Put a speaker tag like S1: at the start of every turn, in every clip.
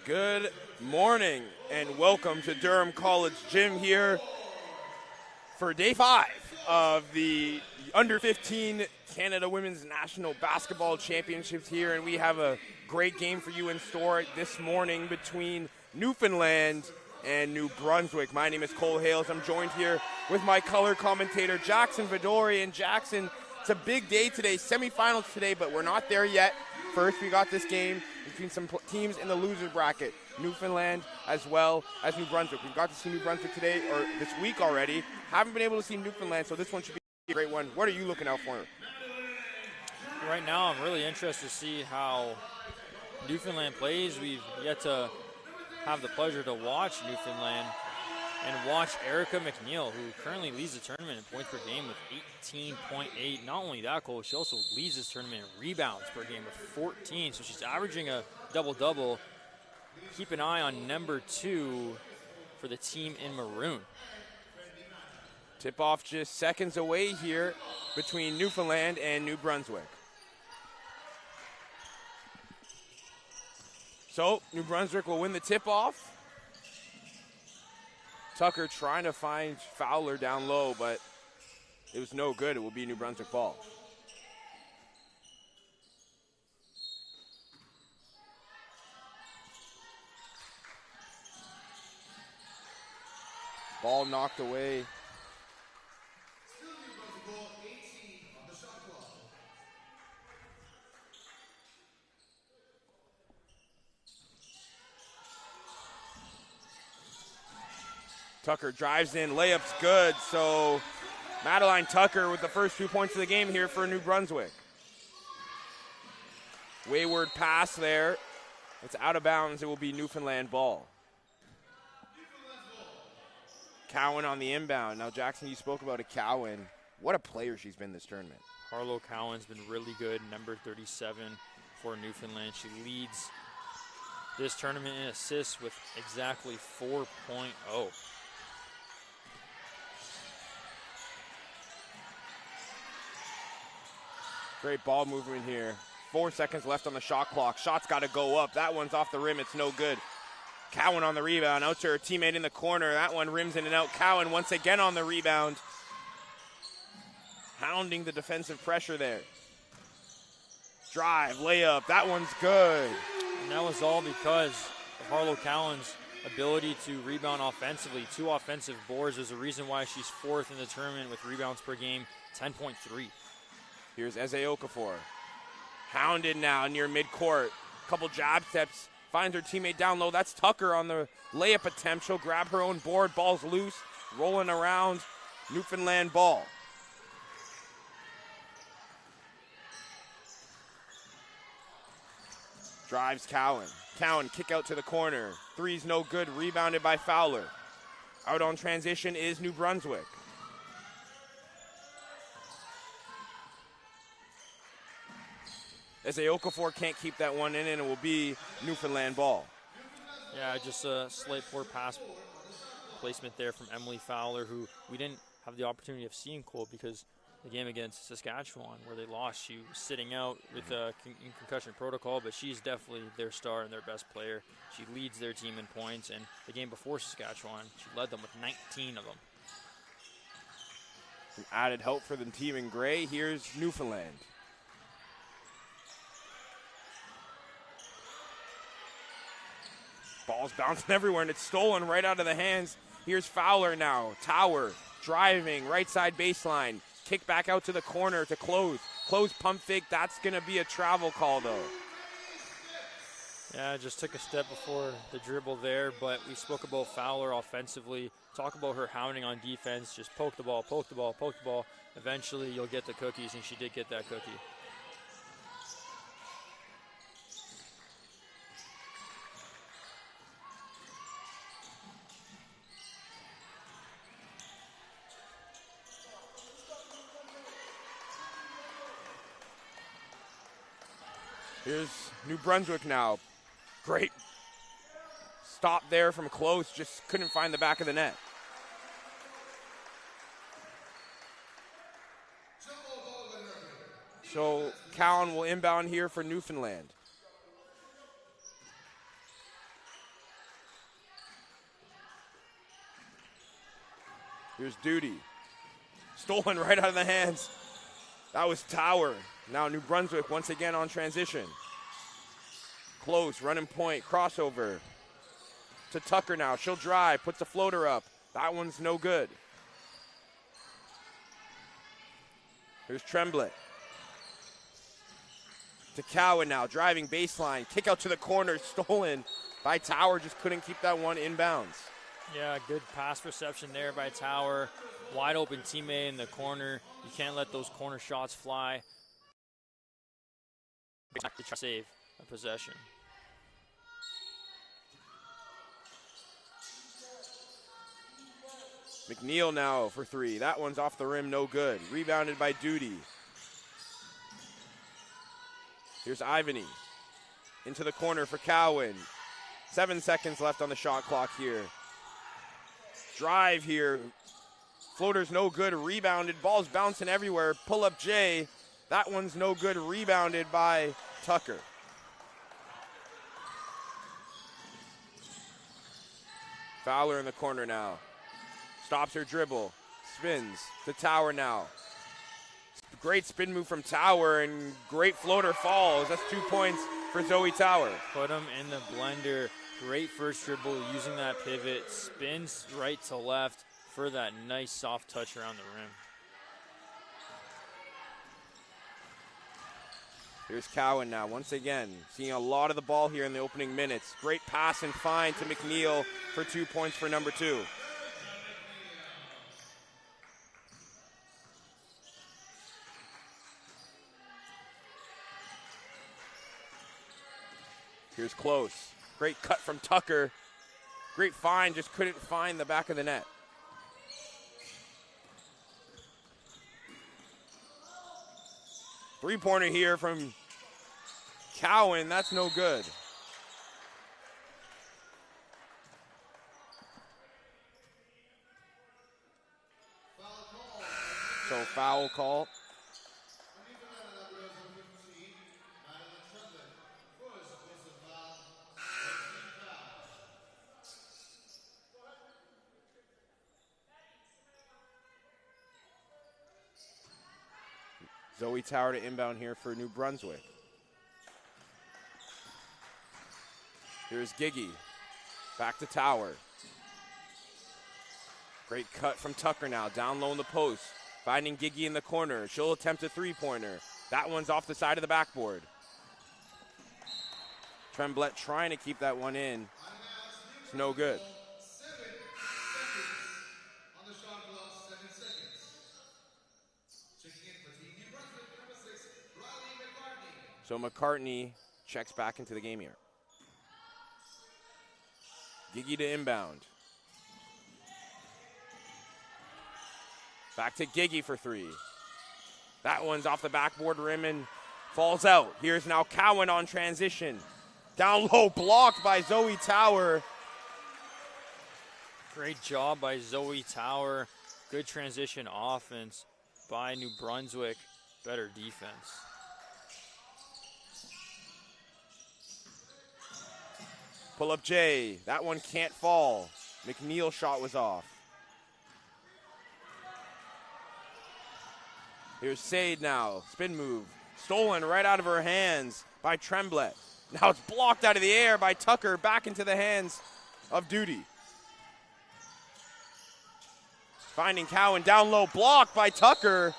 S1: Good morning and welcome to Durham College Gym here for day 5 of the Under-15 Canada Women's National Basketball Championships here, and we have a great game for you in store this morning between Newfoundland and New Brunswick. My name is Cole Hales. I'm joined here with my color commentator Jackson Vidori. And Jackson, it's a big day today, semifinals today, but we're not there yet. First, we got this game between some teams in the loser bracket, Newfoundland as well as New Brunswick. We've got to see New Brunswick today, or this week already. Haven't been able to see Newfoundland, so this one should be a great one. What are you looking out for?
S2: Right now, I'm really interested to see how Newfoundland plays. We've yet to have the pleasure to watch Newfoundland and watch Erica McNeil, who currently leads the tournament in points per game with 18.8. Not only that, Cole, she also leads this tournament in rebounds per game with 14. So she's averaging a double-double. Keep an eye on number 2 for the team in maroon.
S1: Tip-off just seconds away here between Newfoundland and New Brunswick. So New Brunswick will win the tip-off. Tucker trying to find Fowler down low, but it was no good. It will be New Brunswick ball. Ball knocked away. Tucker drives in, layup's good, so Madeline Tucker with the first 2 points of the game here for New Brunswick. Wayward pass there. It's out of bounds. It will be Newfoundland ball. Cowan on the inbound. Now, Jackson, you spoke about a Cowan. What a player she's been this tournament.
S2: Harlow Cowan's been really good, number 37 for Newfoundland. She leads this tournament in assists with exactly 4.0.
S1: Great ball movement here. 4 seconds left on the shot clock. Shot's got to go up. That one's off the rim. It's no good. Cowan on the rebound. Out to her teammate in the corner. That one rims in and out. Cowan once again on the rebound. Hounding the defensive pressure there. Drive, layup. That one's good.
S2: And that was all because of Harlow Cowan's ability to rebound offensively. 2 offensive boards is the reason why she's 4th in the tournament with rebounds per game, 10.3.
S1: Here's Eze Okafor. Hounded now near midcourt. Couple jab steps. Finds her teammate down low. That's Tucker on the layup attempt. She'll grab her own board. Ball's loose. Rolling around. Newfoundland ball. Drives Cowan. Cowan kick out to the corner. Three's no good. Rebounded by Fowler. Out on transition is New Brunswick. As Okafor can't keep that one in, and it will be Newfoundland ball.
S2: Yeah, just a slight poor pass placement there from Emily Fowler, who we didn't have the opportunity of seeing, Cole, because the game against Saskatchewan, where they lost, she was sitting out with in concussion protocol, but she's definitely their star and their best player. She leads their team in points, and the game before Saskatchewan, she led them with 19 of them.
S1: Some added help for the team in gray. Here's Newfoundland. Ball's bouncing everywhere, and it's stolen right out of the hands. Here's Fowler now. Tower driving, right side baseline. Kick back out to the corner to close. Close pump fake. That's going to be a travel call, though.
S2: Yeah, just took a step before the dribble there, but we spoke about Fowler offensively. Talk about her hounding on defense. Just poke the ball, poke the ball, poke the ball. Eventually, you'll get the cookies, and she did get that cookie.
S1: Here's New Brunswick now. Great stop there from close, just couldn't find the back of the net. So Cowan will inbound here for Newfoundland. Here's Duty. Stolen right out of the hands. That was Tower. Now New Brunswick once again on transition. Close, running point, crossover. To Tucker now. She'll drive, puts a floater up. That one's no good. Here's Tremblay. To Cowan now, driving baseline. Kick out to the corner, stolen by Tower. Just couldn't keep that one inbounds.
S2: Yeah, good pass reception there by Tower. Wide open teammate in the corner. You can't let those corner shots fly. Save a possession.
S1: McNeil now for three. That one's off the rim, no good. Rebounded by Duty. Here's Ivany. Into the corner for Cowan. 7 seconds left on the shot clock here. Drive here. Floater's no good. Rebounded. Ball's bouncing everywhere. Pull up Jay. That one's no good. Rebounded by Tucker. Fowler in the corner now. Stops her dribble. Spins to Tower now. Great spin move from Tower and great floater falls. That's 2 points for Zoe Tower.
S2: Put him in the blender. Great first dribble using that pivot. Spins right to left for that nice soft touch around the rim.
S1: Here's Cowan now, once again, seeing a lot of the ball here in the opening minutes. Great pass and find to McNeil for 2 points for number 2. Here's Close. Great cut from Tucker. Great find, just couldn't find the back of the net. Three-pointer here from Cowan. That's no good. So foul call. Zoe Tower to inbound here for New Brunswick. Here's Giggy. Back to Tower. Great cut from Tucker now. Down low in the post. Finding Giggy in the corner. She'll attempt a three-pointer. That one's off the side of the backboard. Tremblay trying to keep that one in. It's no good. So McCartney checks back into the game here. Giggy to inbound. Back to Giggy for three. That one's off the backboard rim and falls out. Here's now Cowan on transition. Down low, blocked by Zoe Tower.
S2: Great job by Zoe Tower. Good transition offense by New Brunswick. Better defense.
S1: Pull up Jay. That one can't fall. McNeil's shot was off. Here's Sade now. Spin move. Stolen right out of her hands by Tremblay. Now it's blocked out of the air by Tucker. Back into the hands of Duty. Finding Cowan down low. Blocked by Tucker.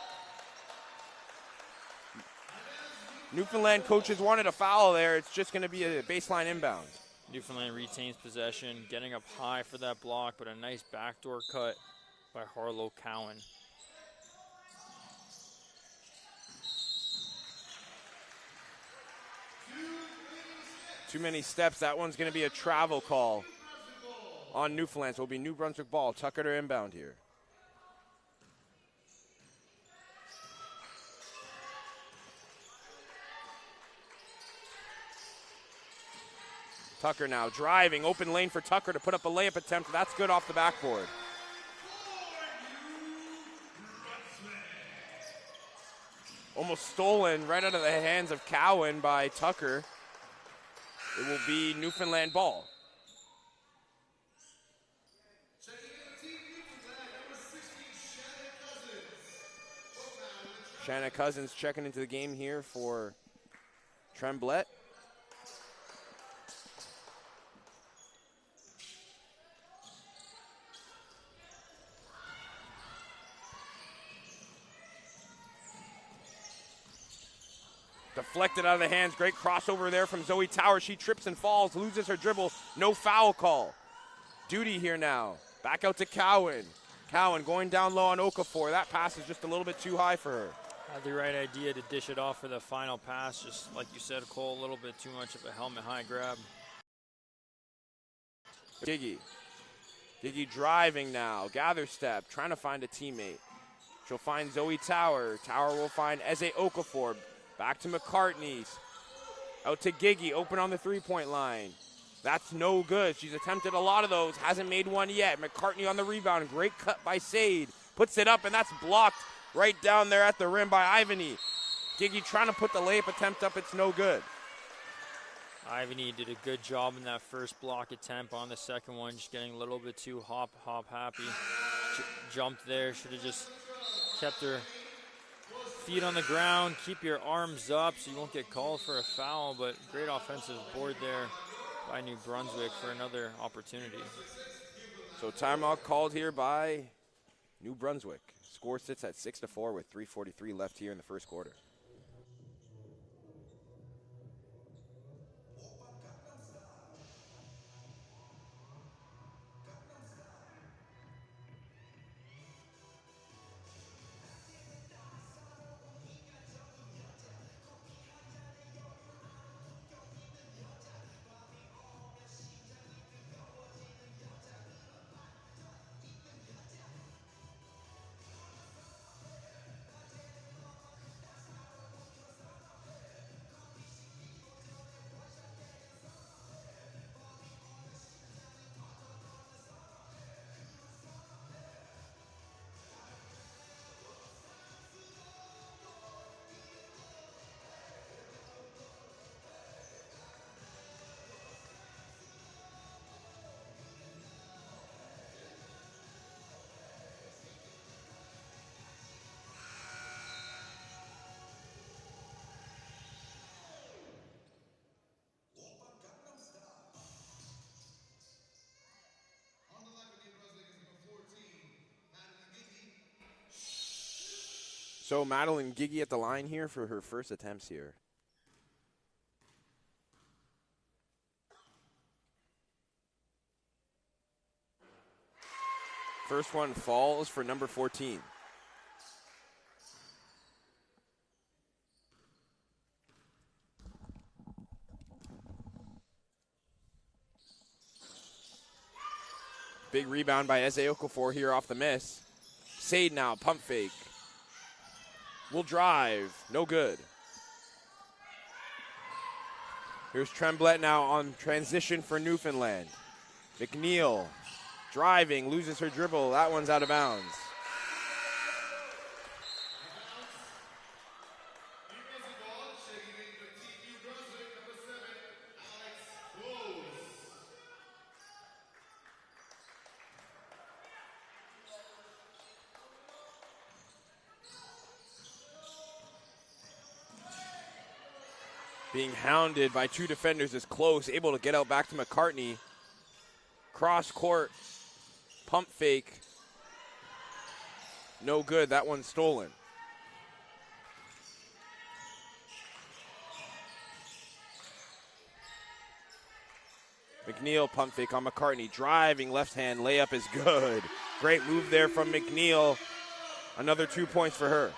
S1: Newfoundland coaches wanted a foul there. It's just going to be a baseline inbound.
S2: Newfoundland retains possession, getting up high for that block, but a nice backdoor cut by Harlow Cowan.
S1: Too many steps. That one's going to be a travel call on Newfoundland. So it'll be New Brunswick ball. Tucker to inbound here. Tucker now driving, open lane for Tucker to put up a layup attempt. That's good off the backboard. Almost stolen right out of the hands of Cowan by Tucker. It will be Newfoundland ball. Shanna Cousins checking into the game here for Tremblay. Deflected out of the hands. Great crossover there from Zoe Tower. She trips and falls, loses her dribble. No foul call. Duty here now. Back out to Cowan. Cowan going down low on Okafor. That pass is just a little bit too high for her.
S2: Had the right idea to dish it off for the final pass. Just like you said, Cole, a little bit too much of a helmet high grab.
S1: Giggy. Giggy driving now. Gather step. Trying to find a teammate. She'll find Zoe Tower. Tower will find Eze Okafor. Back to McCartney. Out to Giggy. Open on the three-point line. That's no good. She's attempted a lot of those. Hasn't made one yet. McCartney on the rebound. Great cut by Sade. Puts it up, and that's blocked right down there at the rim by Ivany. Giggy trying to put the layup attempt up. It's no good.
S2: Ivany did a good job in that first block attempt. On the second one, just getting a little bit too hop happy. Jumped there. Should have just kept her feet on the ground. Keep your arms up so you won't get called for a foul, but great offensive board there by New Brunswick for another opportunity.
S1: So timeout called here by New Brunswick. Score sits at 6-4 with 3:43 left here in the first quarter. So Madeline Giggy at the line here for her first attempts here. First one falls for number 14. Big rebound by Eze Okafor here off the miss. Sade now, pump fake. Will drive, no good. Here's Tremblay now on transition for Newfoundland. McNeil driving, loses her dribble. That one's out of bounds. Being hounded by two defenders is close, able to get out back to McCartney. Cross court, pump fake. No good, that one's stolen. McNeil pump fake on McCartney. Driving left hand, layup is good. Great move there from McNeil. Another 2 points for her.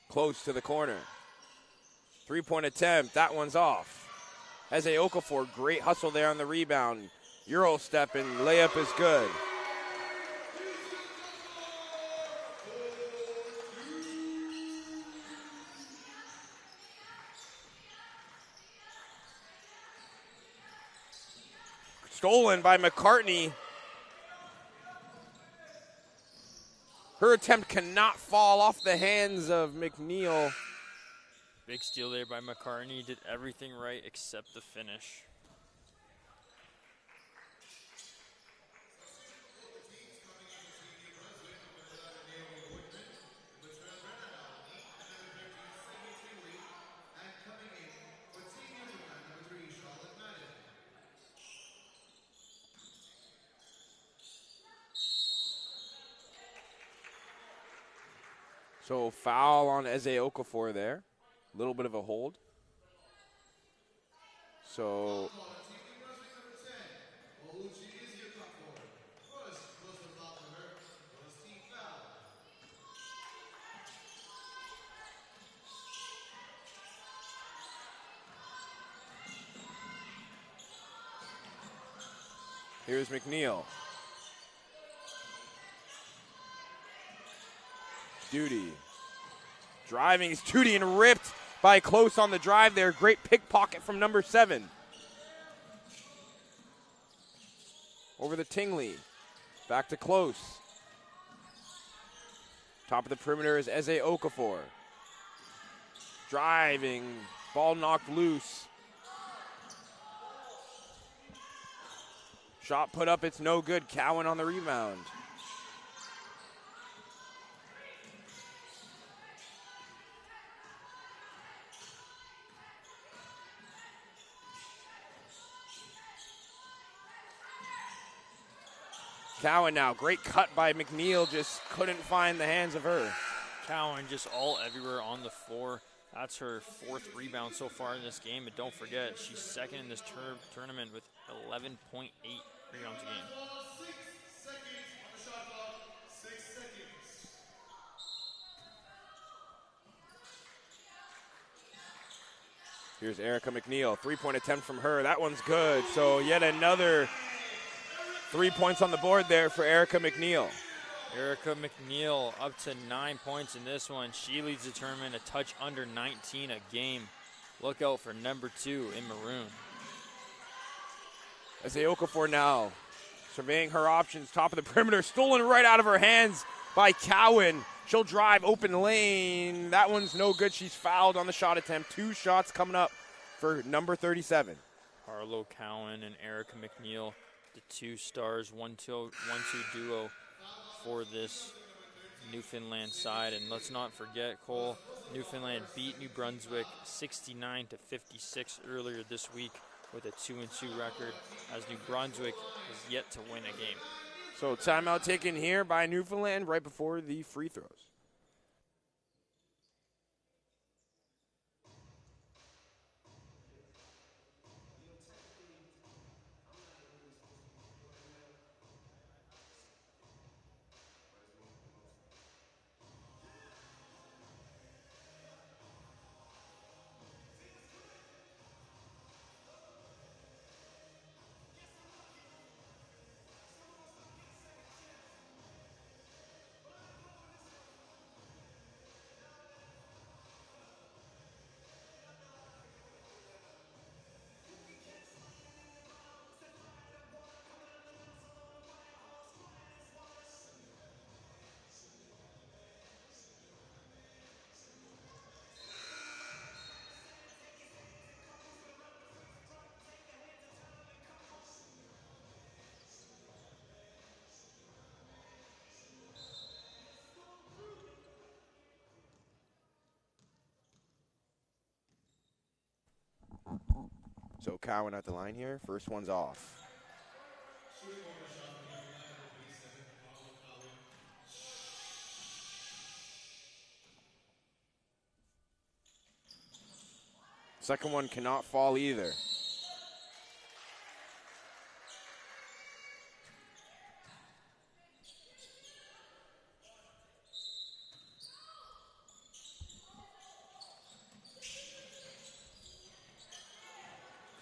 S1: Close to the corner. 3-point attempt, that one's off. Eze Okafor, great hustle there on the rebound. Euro step and layup is good. Stolen by McCartney. Her attempt cannot fall off the hands of McNeil.
S2: Big steal there by McCartney. Did everything right except the finish.
S1: So foul on Eze Okafor there. A little bit of a hold. So here's McNeil. Duty. Driving is Duty and ripped by Close on the drive there. Great pickpocket from number 7. Over the Tingley. Back to Close. Top of the perimeter is Eze Okafor. Driving. Ball knocked loose. Shot put up, it's no good. Cowan on the rebound. Cowan now, great cut by McNeil, just couldn't find the hands of her.
S2: Cowan just all everywhere on the floor. That's her 4th rebound so far in this game, but don't forget, she's second in this tournament with 11.8 rebounds a game.
S1: Here's Erica McNeil, 3-point attempt from her. That one's good. So yet another 3 points on the board there for Erica McNeil.
S2: Erica McNeil up to 9 points in this one. She leads the tournament a touch under 19 a game. Look out for number 2 in maroon.
S1: Eze Okafor now surveying her options. Top of the perimeter, stolen right out of her hands by Cowan. She'll drive open lane. That one's no good. She's fouled on the shot attempt. 2 shots coming up for number 37.
S2: Harlow Cowan and Erica McNeil, the 2 stars, 1-2 duo for this Newfoundland side. And let's not forget, Cole, Newfoundland beat New Brunswick 69-56 earlier this week with a 2-2 record, as New Brunswick is yet to win a game.
S1: So timeout taken here by Newfoundland right before the free throws. So Cowan at the line here. First one's off. Second one cannot fall either.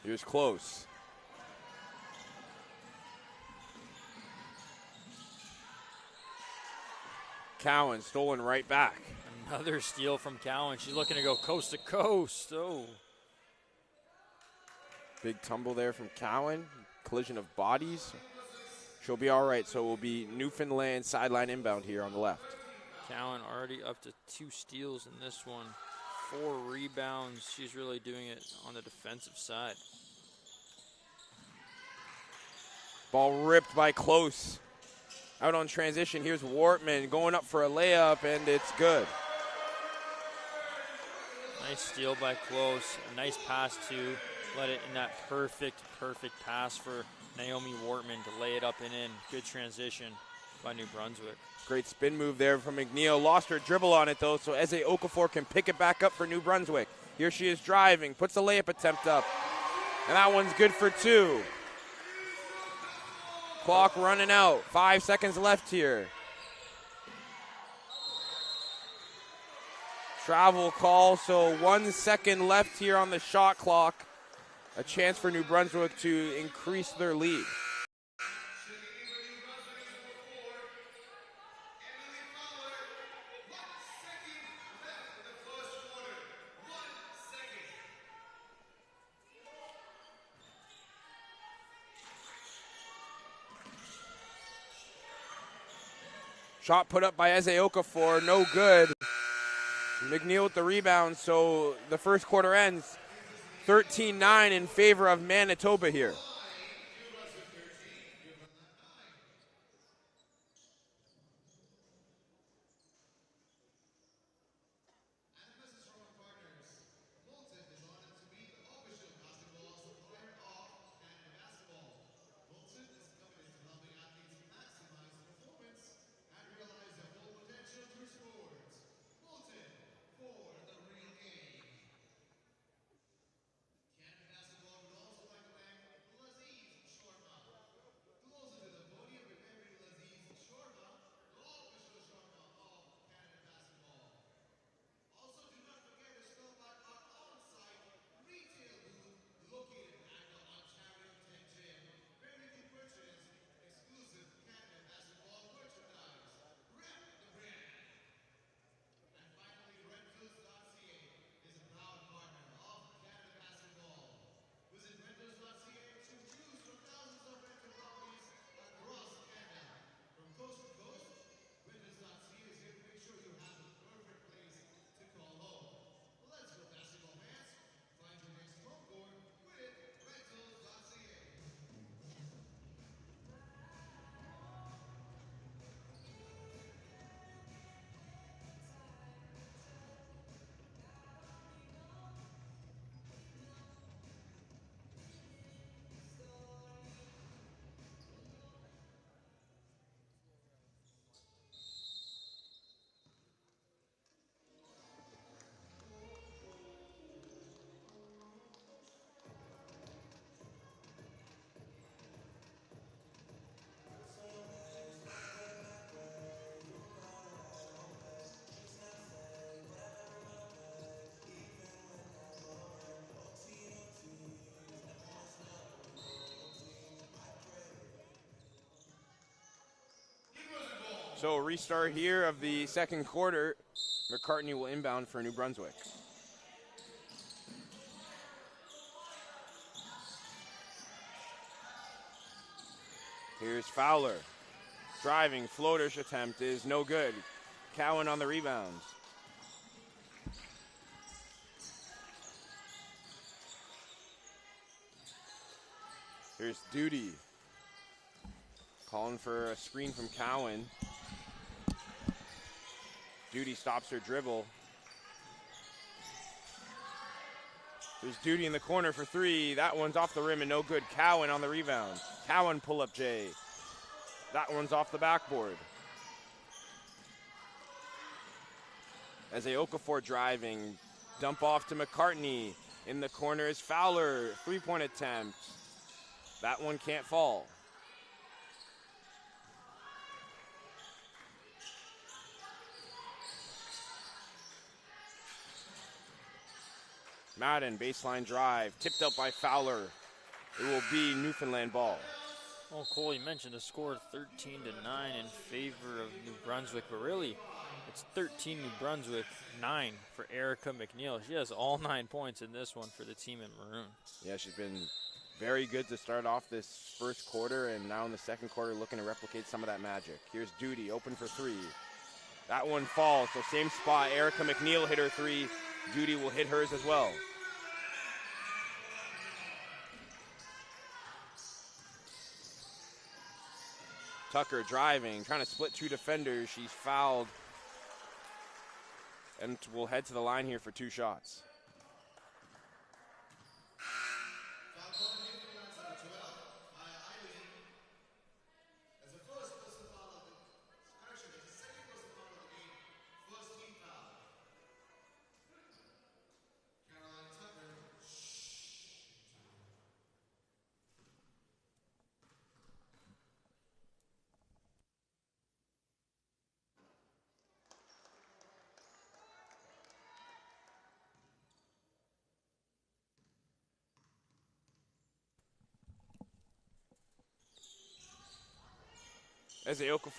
S1: Here's Close. Cowan stolen right back.
S2: Another steal from Cowan. She's looking to go coast to coast. Oh.
S1: Big tumble there from Cowan. Collision of bodies. She'll be all right, so it will be Newfoundland sideline inbound here on the left.
S2: Cowan already up to 2 steals in this one. 4 rebounds. She's really doing it on the defensive side.
S1: Ball ripped by Close. Out on transition, here's Wortman going up for a layup, and it's good.
S2: Nice steal by Close. A nice pass too. Let it in that perfect pass for Naomi Wortman to lay it up and in. Good transition. by New Brunswick.
S1: Great spin move there from McNeil. Lost her dribble on it, though, so Eze Okafor can pick it back up for New Brunswick. Here she is driving, puts the layup attempt up, and that one's good for 2. Clock running out. 5 seconds left here. Travel call, so 1 second left here on the shot clock. A chance for New Brunswick to increase their lead. Shot put up by Eze Okafor, no good. McNeil with the rebound, so the first quarter ends 13-9 in favor of Manitoba here. So a restart here of the second quarter. McCartney will inbound for New Brunswick. Here's Fowler. Driving, floater's attempt is no good. Cowan on the rebounds. Here's Duty. Calling for a screen from Cowan. Duty stops her dribble. There's Duty in the corner for 3. That one's off the rim and no good. Cowan on the rebound. Cowan pull up J. That one's off the backboard. As Okafor driving. Dump off to McCartney. In the corner is Fowler. 3-point attempt. That one can't fall. Madden, baseline drive, tipped up by Fowler. It will be Newfoundland ball.
S2: Well, Cole, you mentioned a score 13-9 in favor of New Brunswick, but really it's 13 New Brunswick, 9 for Erica McNeil. She has all 9 points in this one for the team in maroon.
S1: Yeah, she's been very good to start off this first quarter, and now in the second quarter looking to replicate some of that magic. Here's Duty, open for 3. That one falls, so same spot. Erica McNeil hit her 3. Duty will hit hers as well. Tucker driving, trying to split 2 defenders. She's fouled. And we'll head to the line here for 2 shots. As the Okafor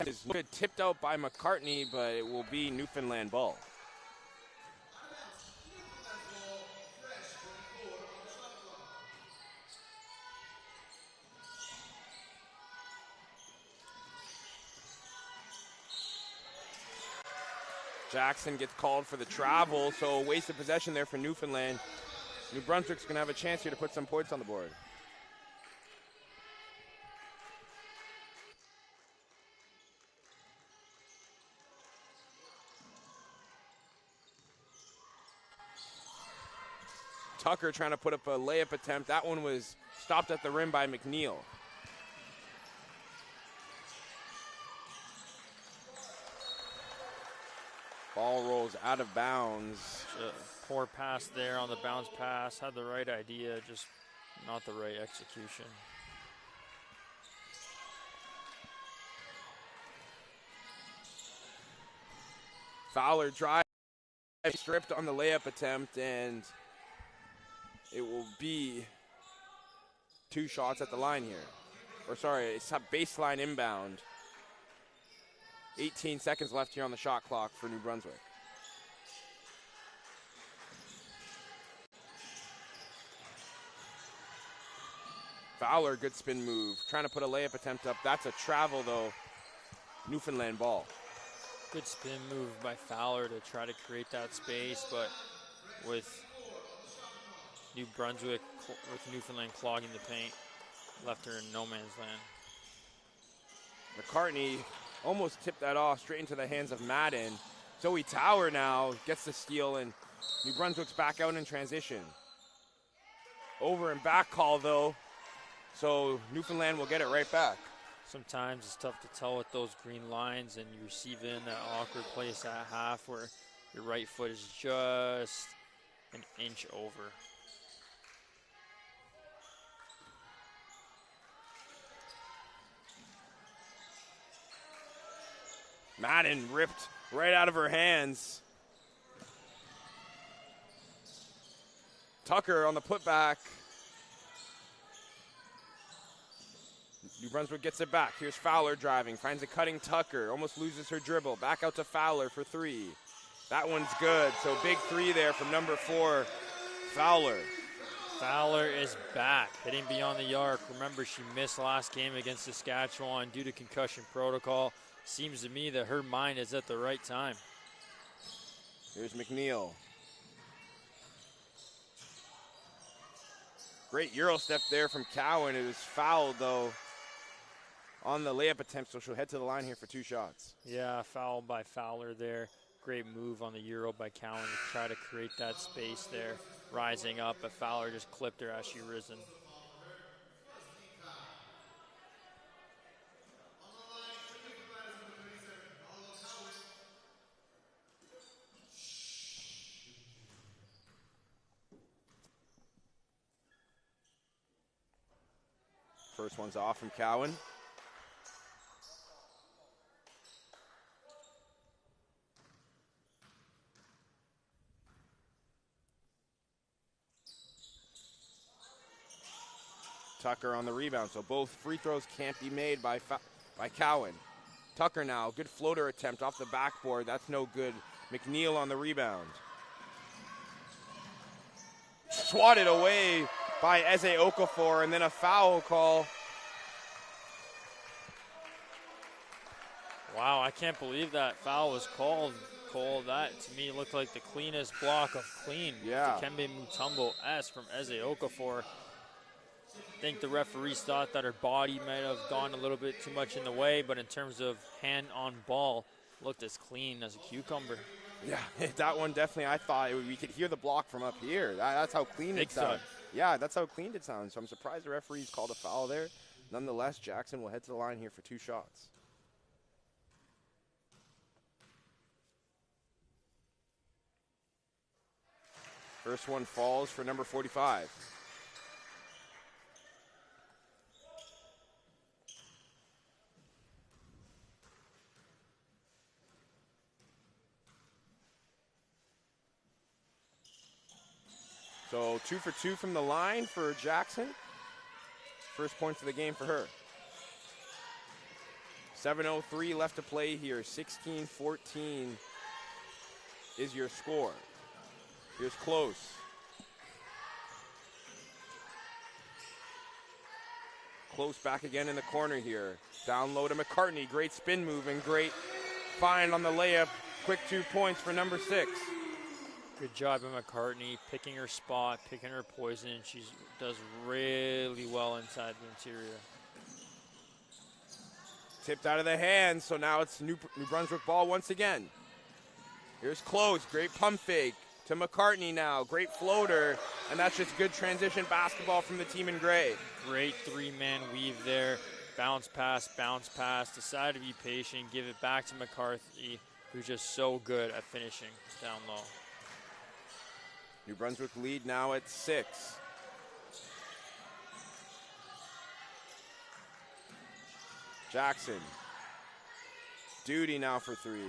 S1: is good, tipped out by McCartney, but it will be Newfoundland ball. Jackson gets called for the travel, so a waste of possession there for Newfoundland. New Brunswick's going to have a chance here to put some points on the board. Tucker trying to put up a layup attempt. That one was stopped at the rim by McNeil. Ball rolls out of bounds.
S2: Poor pass there on the bounce pass. Had the right idea, just not the right execution.
S1: Fowler drive stripped on the layup attempt, and it will be 2 shots at the line here. Or sorry, it's a baseline inbound. 18 seconds left here on the shot clock for New Brunswick. Fowler, good spin move. Trying to put a layup attempt up. That's a travel, though. Newfoundland ball.
S2: Good spin move by Fowler to try to create that space, but with New Brunswick, with Newfoundland clogging the paint, left her in no man's land.
S1: McCartney almost tipped that off straight into the hands of Madden. Zoe Tower now gets the steal, and New Brunswick's back out in transition. Over and back call, though, so Newfoundland will get it right back.
S2: Sometimes it's tough to tell with those green lines, and you receive in that awkward place at half where your right foot is just an inch over.
S1: Madden ripped right out of her hands. Tucker on the putback. New Brunswick gets it back. Here's Fowler driving, finds a cutting Tucker, almost loses her dribble. Back out to Fowler for 3. That one's good, so big 3 there from number 4, Fowler.
S2: Fowler is back, hitting beyond the arc. Remember, she missed last game against Saskatchewan due to concussion protocol. Seems to me that her mind is at the right time.
S1: Here's McNeil. Great Euro step there from Cowan. It was fouled, though, on the layup attempt, so she'll head to the line here for 2 shots.
S2: Yeah, foul by Fowler there. Great move on the Euro by Cowan to try to create that space there. Rising up, but Fowler just clipped her as she risen.
S1: First one's off from Cowan. Tucker on the rebound, so both free throws can't be made by Cowan. Tucker now, good floater attempt off the backboard. That's no good. McNeil on the rebound. Swatted away by Eze Okafor, and then a foul call.
S2: Wow, I can't believe that foul was called. Cole, that to me looked like the cleanest block of clean.
S1: Yeah.
S2: Dikembe Mutombo-S from Eze Okafor. I think the referees thought that her body might have gone a little bit too much in the way, but in terms of hand on ball, looked as clean as a cucumber.
S1: Yeah, that one definitely, I thought we could hear the block from up here. That's how clean it sounded. Yeah, that's how clean it sounds. So I'm surprised the referees called a foul there. Nonetheless, Jackson will head to the line here for 2 shots. First one falls for number 45. So 2 for 2 from the line for Jackson. First points of the game for her. 7:03 left to play here. 16-14 is your score. Here's Close. Close back again in the corner here. Down low to McCartney. Great spin move and great find on the layup. Quick 2 points for number 6.
S2: Good job by McCartney, picking her spot, picking her poison. She does really well inside the interior.
S1: Tipped out of the hands, so now it's New Brunswick ball once again. Here's Close, great pump fake to McCartney now. Great floater, and that's just good transition basketball from the team in gray.
S2: Great three-man weave there. Bounce pass, decide to be patient, give it back to McCarthy, who's just so good at finishing down low.
S1: New Brunswick lead now at 6. Jackson. Duty now for 3.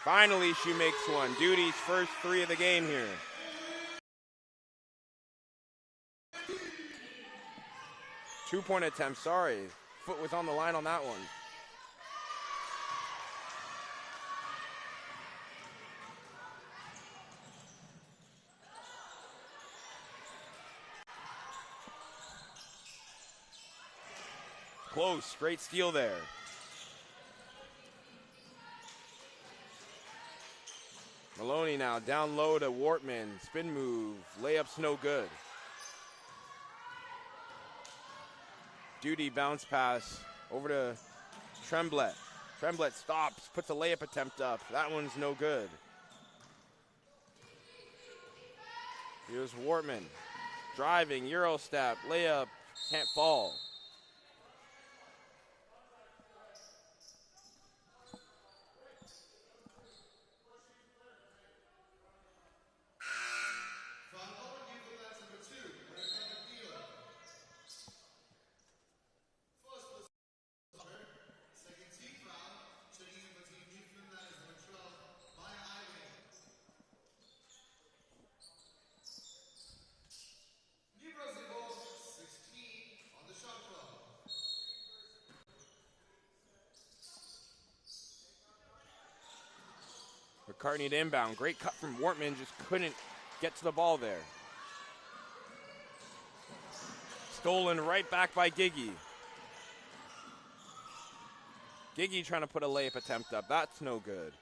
S1: Finally, she makes one. Duty's first 3 of the game here. Two-point attempt, sorry. Foot was on the line on that one. Close, great steal there. Maloney now down low to Wortman. Spin move, layup's no good. Duty bounce pass over to Tremblay. Tremblay stops, puts a layup attempt up. That one's no good. Here's Wortman. Driving, Euro step, layup, can't fall. McCartney to inbound. Great cut from Wortman, just couldn't get to the ball there. Stolen right back by Giggy. Giggy trying to put a layup attempt up. That's no good.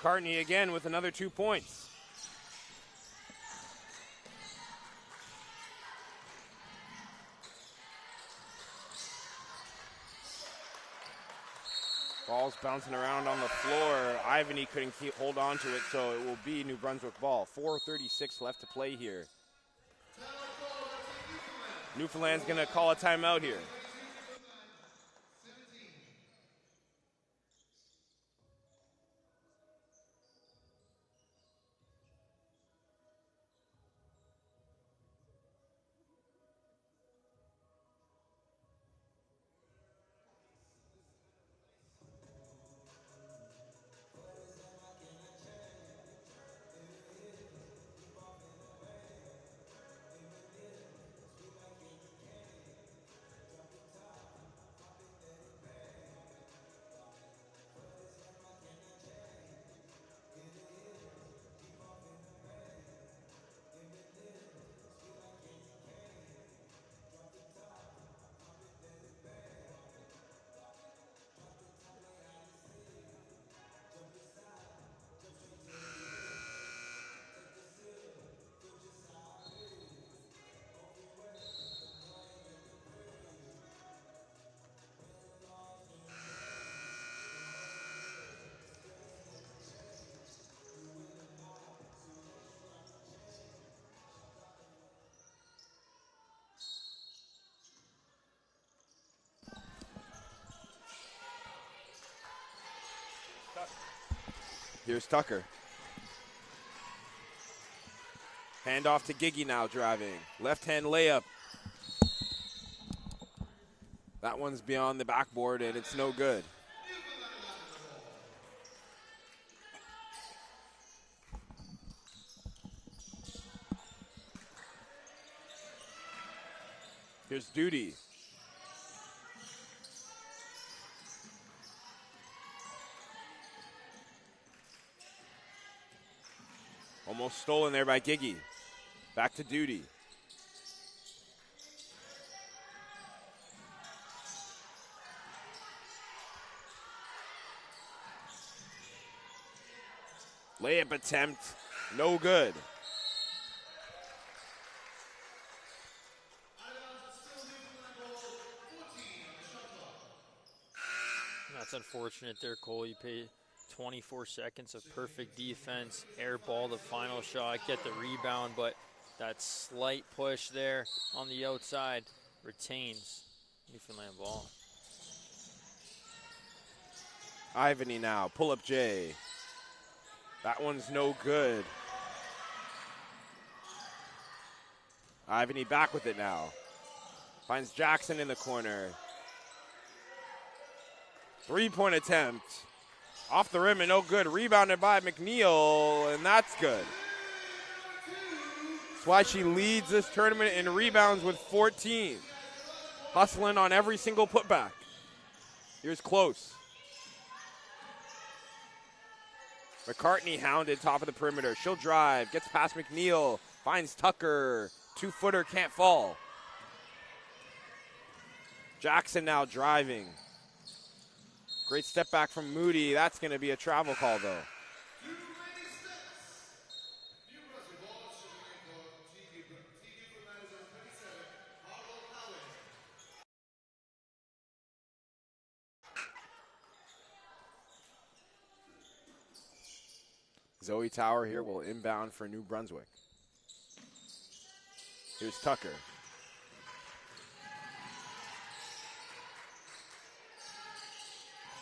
S1: McCartney again with another 2 points. Ball's bouncing around on the floor. Ivany couldn't hold on to it, so it will be New Brunswick ball. 4:36 left to play here. Newfoundland's going to call a timeout here. Here's Tucker. Hand off to Giggy now driving. Left-hand layup. That one's beyond the backboard, and it's no good. Here's Duty. Almost stolen there by Giggy. Back to Duty. Layup attempt, no good.
S2: That's unfortunate there, Cole. You pay 24 seconds of perfect defense, air ball the final shot, get the rebound, but that slight push there on the outside retains Newfoundland ball.
S1: Ivany now, pull up J. That one's no good. Ivany back with it now. Finds Jackson in the corner. Three-point attempt. Off the rim and no good. Rebounded by McNeil, and that's good. That's why she leads this tournament in rebounds with 14. Hustling on every single putback. Here's Close. McCartney hounded top of the perimeter. She'll drive, gets past McNeil, finds Tucker. Two-footer can't fall. Jackson now driving. Great step back from Moody. That's going to be a travel call, though. Zoe Tower here will inbound for New Brunswick. Here's Tucker.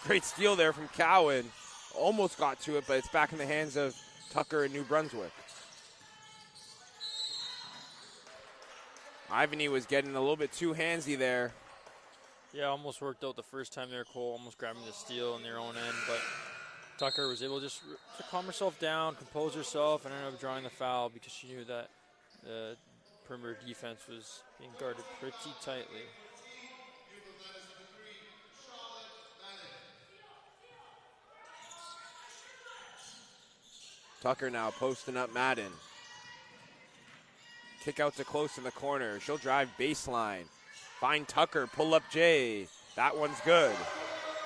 S1: Great steal there from Cowan. Almost got to it, but it's back in the hands of Tucker and New Brunswick. Ivany was getting a little bit too handsy there.
S2: Yeah, almost worked out the first time there, Cole, almost grabbing the steal on their own end, but Tucker was able just to calm herself down, compose herself, and ended up drawing the foul because she knew that the perimeter defense was being guarded pretty tightly.
S1: Tucker now posting up Madden. Kick out to Close in the corner. She'll drive baseline. Find Tucker, pull up J. That one's good.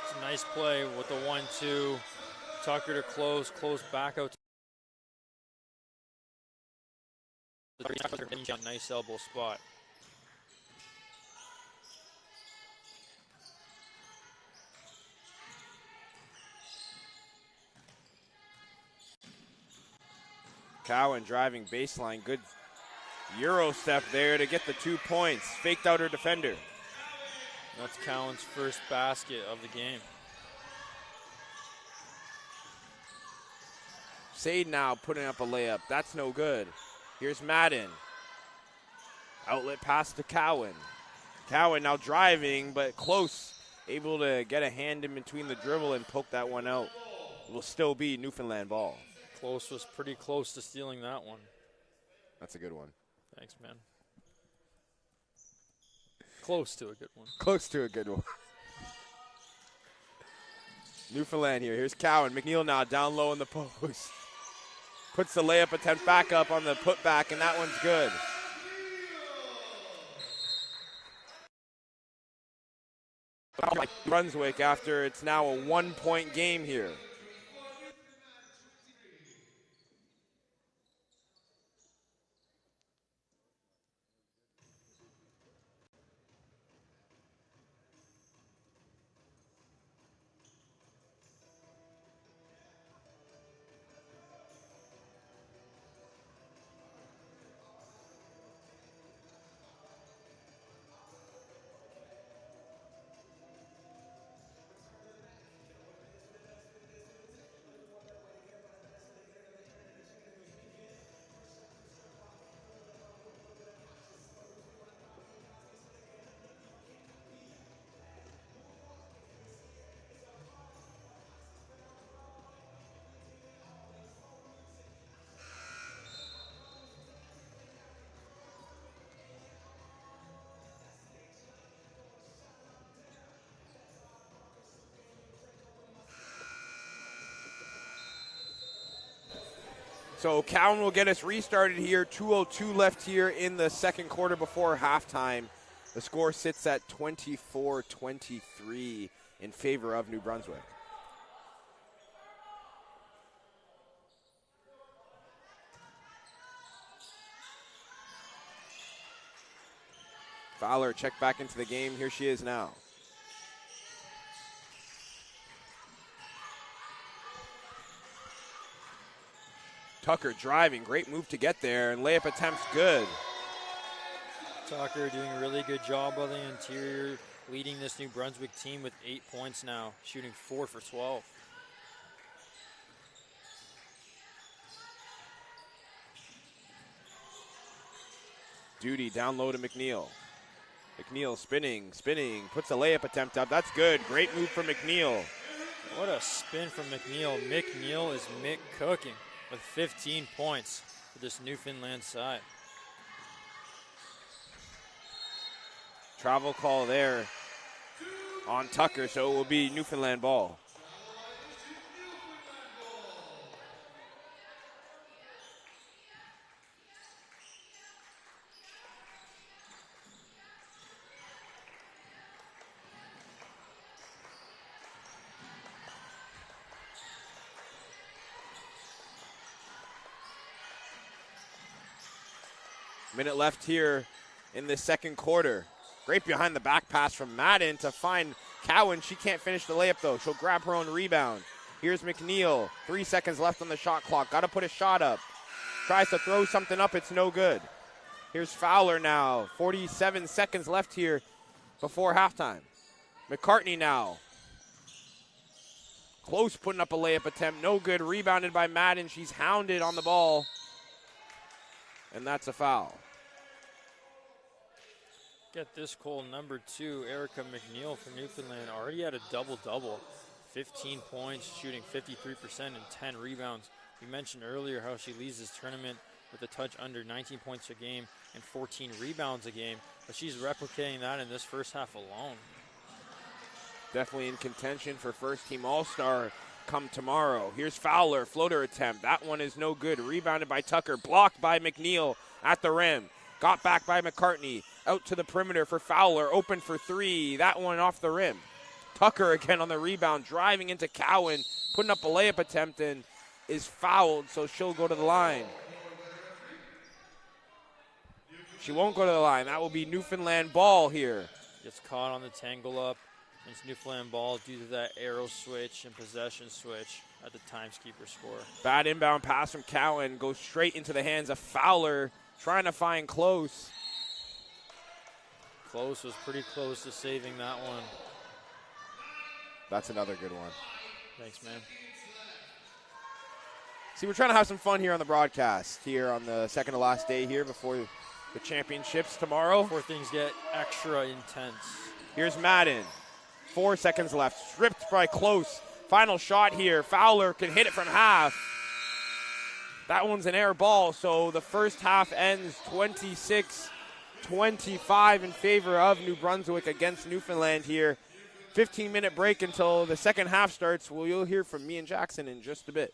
S2: It's a nice play with the 1-2. Tucker to Close back out to the nice elbow spot.
S1: Cowan driving baseline. Good Euro step there to get the 2 points. Faked out her defender.
S2: That's Cowan's first basket of the game.
S1: Sade now putting up a layup. That's no good. Here's Madden. Outlet pass to Cowan. Cowan now driving, but Close. Able to get a hand in between the dribble and poke that one out. It will still be Newfoundland ball.
S2: Close was pretty close to stealing that one.
S1: That's a good one.
S2: Thanks, man. Close to a good one.
S1: Close to a good one. Newfoundland here. Here's Cowan. McNeil now down low in the post. Puts the layup attempt back up on the putback, and that one's good. Brunswick after it's now a 1-point game here. So Cowan will get us restarted here. 2:02 left here in the second quarter before halftime. The score sits at 24-23 in favor of New Brunswick. Fowler checked back into the game. Here she is now. Tucker driving, great move to get there, and layup attempt's good.
S2: Tucker doing a really good job on the interior, leading this New Brunswick team with 8 points now, shooting 4 for 12.
S1: Duty down low to McNeil. McNeil spinning, puts a layup attempt up. That's good. Great move from McNeil.
S2: What a spin from McNeil. McNeil is Mick cooking with 15 points for this Newfoundland side.
S1: Travel call there on Tucker, so it will be Newfoundland ball. Minute left here in the second quarter. Great behind the back pass from Madden to find Cowan. She can't finish the layup though. She'll grab her own rebound. Here's McNeil. 3 seconds left on the shot clock. Got to put a shot up. Tries to throw something up. It's no good. Here's Fowler now. 47 seconds left here before halftime. McCartney now. Close putting up a layup attempt. No good. Rebounded by Madden. She's hounded on the ball. And that's a foul.
S2: Get this, Cole, number 2, Erica McNeil from Newfoundland, already had a double-double. 15 points, shooting 53% and 10 rebounds. We mentioned earlier how she leads this tournament with a touch under 19 points a game and 14 rebounds a game, but she's replicating that in this first half alone.
S1: Definitely in contention for first team All-Star come tomorrow. Here's Fowler, floater attempt. That one is no good. Rebounded by Tucker, blocked by McNeil at the rim. Got back by McCartney. Out to the perimeter for Fowler, open for 3. That one off the rim. Tucker again on the rebound, driving into Cowan, putting up a layup attempt and is fouled, so she'll go to the line. She won't go to the line. That will be Newfoundland ball here.
S2: Gets caught on the tangle up. It's Newfoundland ball due to that arrow switch and possession switch at the timekeeper score.
S1: Bad inbound pass from Cowan, goes straight into the hands of Fowler, trying to find Close.
S2: Close was pretty close to saving that one.
S1: That's another good one.
S2: Thanks, man.
S1: See, we're trying to have some fun here on the broadcast here on the second to last day here before the championships tomorrow.
S2: Before things get extra intense.
S1: Here's Madden. 4 seconds left. Stripped by Close. Final shot here. Fowler can hit it from half. That one's an air ball, so the first half ends 26-25 in favor of New Brunswick against Newfoundland here. 15-minute break until the second half starts. Well, you'll hear from me and Jackson in just a bit.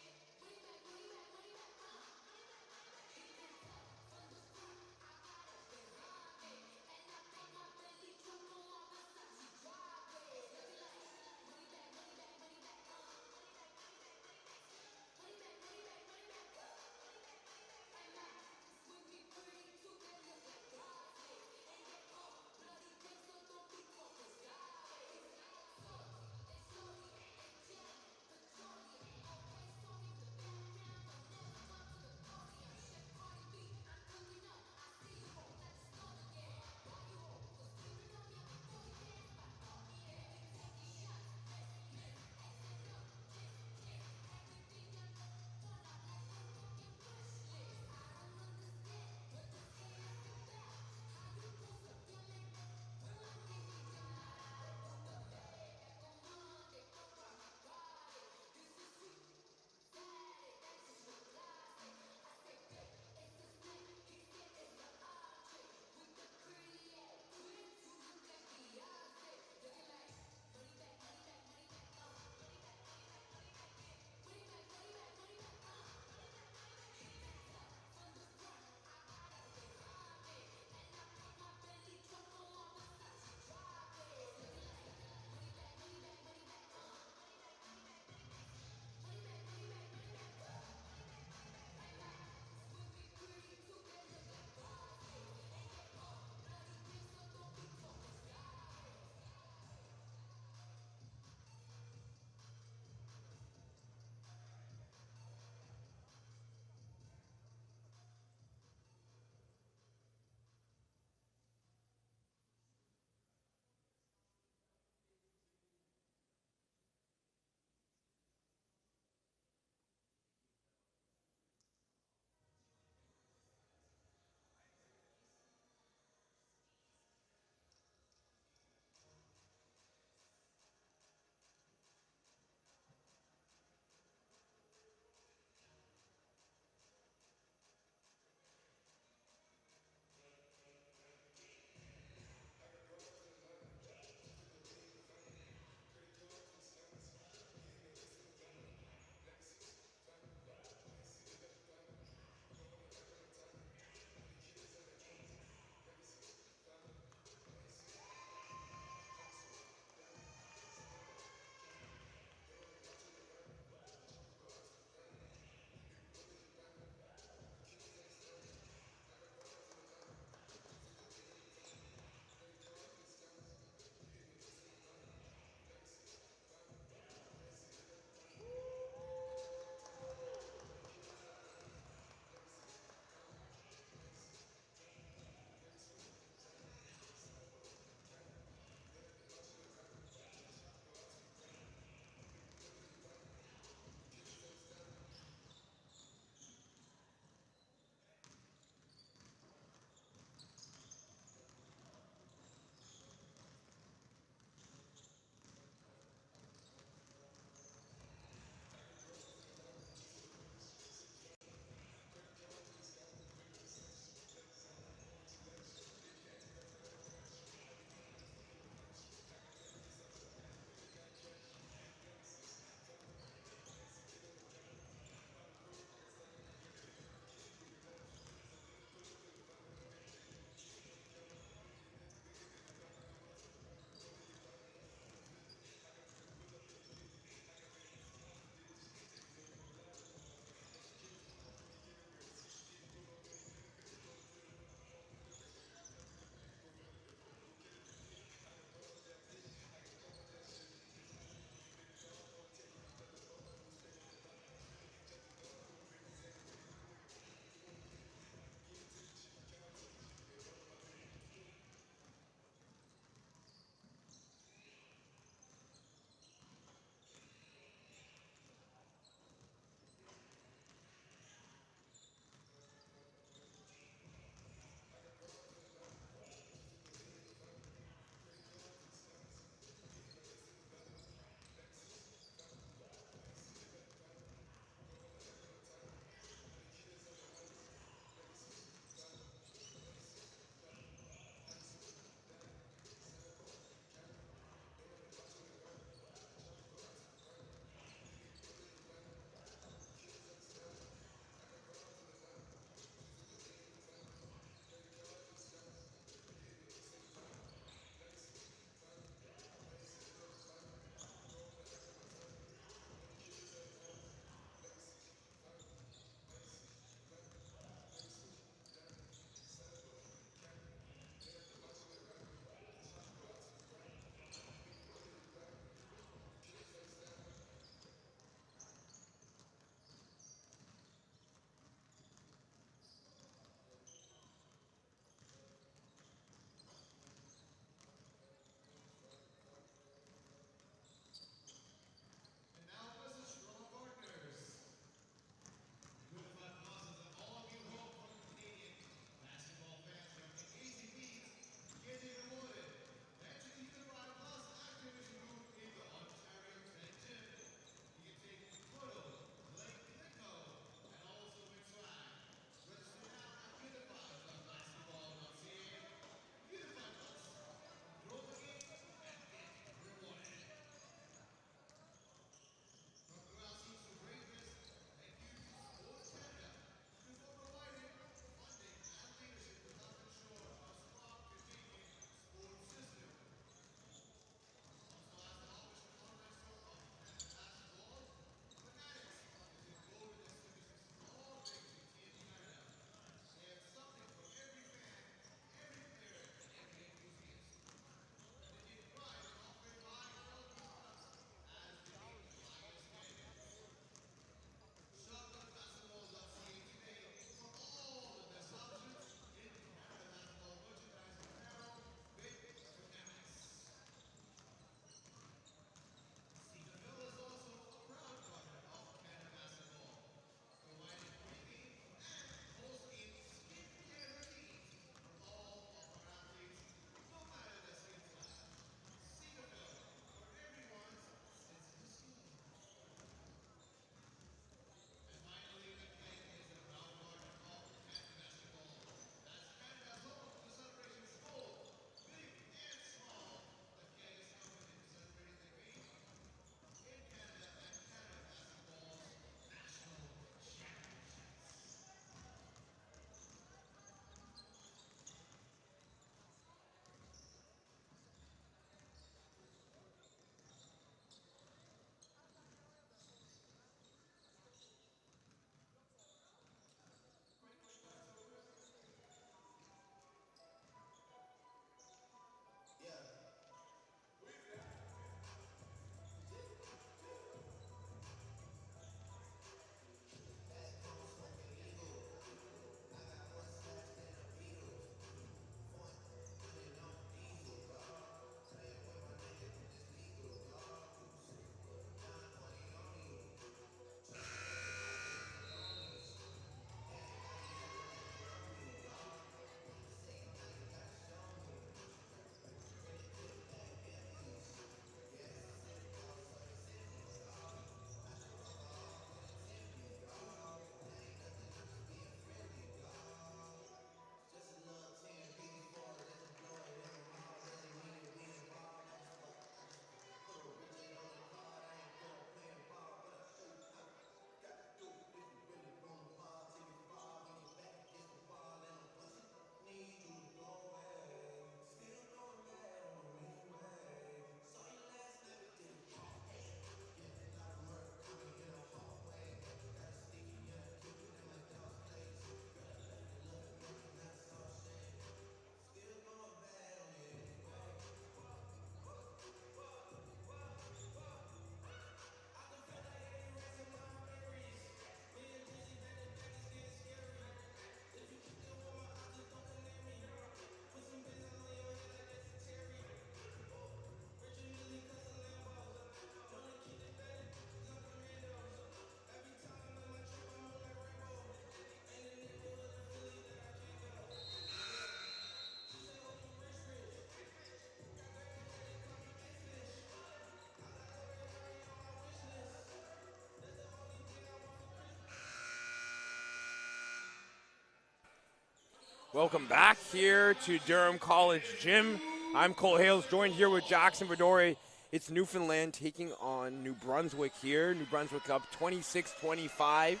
S1: Welcome back here to Durham College Gym. I'm Cole Hales, joined here with Jackson Bedore. It's Newfoundland taking on New Brunswick here. New Brunswick up 26-25.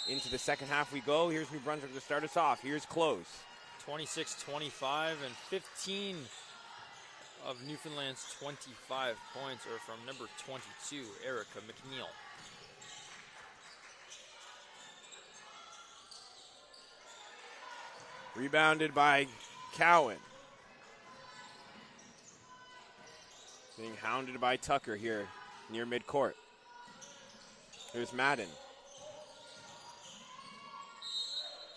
S1: Into the second half we go. Here's New Brunswick to start us off. Here's close.
S2: 26-25, and 15 of Newfoundland's 25 points are from number 22, Erica McNeil.
S1: Rebounded by Cowan. Being hounded by Tucker here near midcourt. Here's Madden.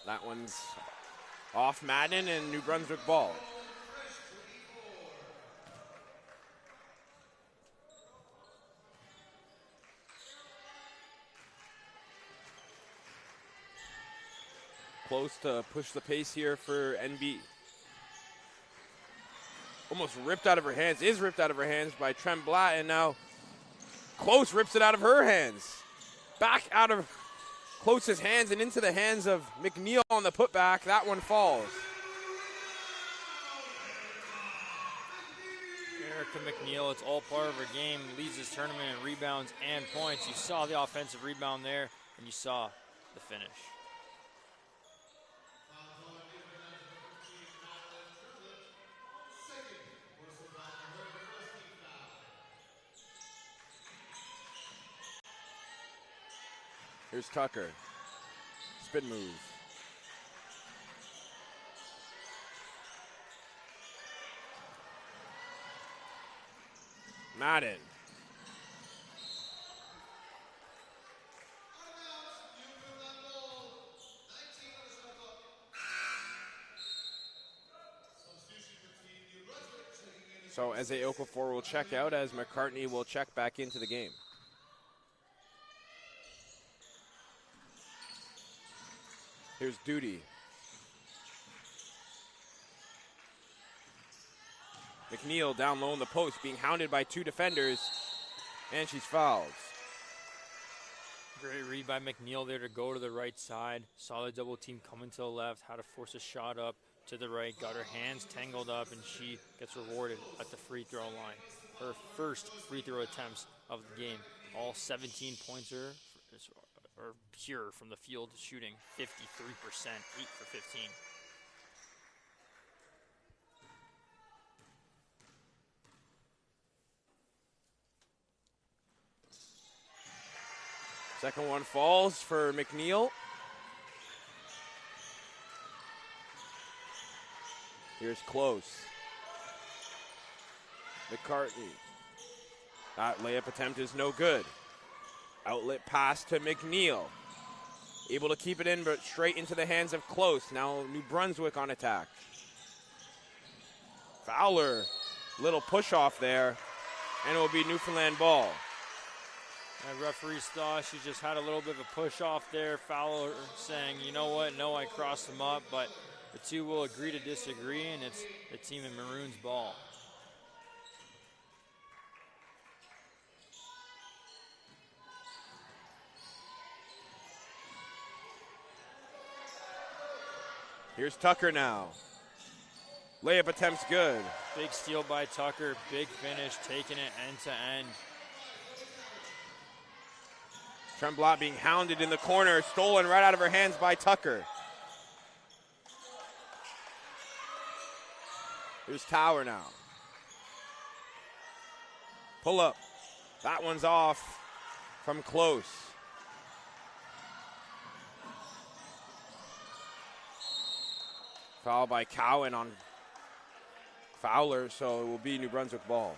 S1: That one's off Madden and New Brunswick ball. Close to push the pace here for NB. Almost ripped out of her hands, is ripped out of her hands by Tremblat, and now Close rips it out of her hands. Back out of Close's hands and into the hands of McNeil on the putback. That one falls.
S2: Erica McNeil, it's all part of her game, leads this tournament in rebounds and points. You saw the offensive rebound there, and you saw the finish.
S1: Here's Tucker. Spin move. Madden. So as Okafor will check out, as McCartney will check back into the game. Here's Duty. McNeil down low in the post, being hounded by two defenders, and she's fouled.
S2: Great read by McNeil there to go to the right side. Saw the double team coming to the left, had to force a shot up to the right, got her hands tangled up, and she gets rewarded at the free throw line. Her first free throw attempts of the game. All 17 points are pure from the field shooting, 53%, 8 for 15.
S1: Second one falls for McNeil. Here's Close. McCartney. That layup attempt is no good. Outlet pass to McNeil. Able to keep it in, but straight into the hands of Close. Now New Brunswick on attack. Fowler, little push off there, and it will be Newfoundland ball.
S2: And referees thought she just had a little bit of a push off there. Fowler saying, you know what, no, I crossed them up, but the two will agree to disagree, and it's the team in Maroon's ball.
S1: Here's Tucker now. Layup attempt's good.
S2: Big steal by Tucker, big finish, taking it end to end.
S1: Tremblat being hounded in the corner, stolen right out of her hands by Tucker. Here's Tower now. Pull up. That one's off from Close. Foul by Cowan on Fowler, so it will be New Brunswick ball.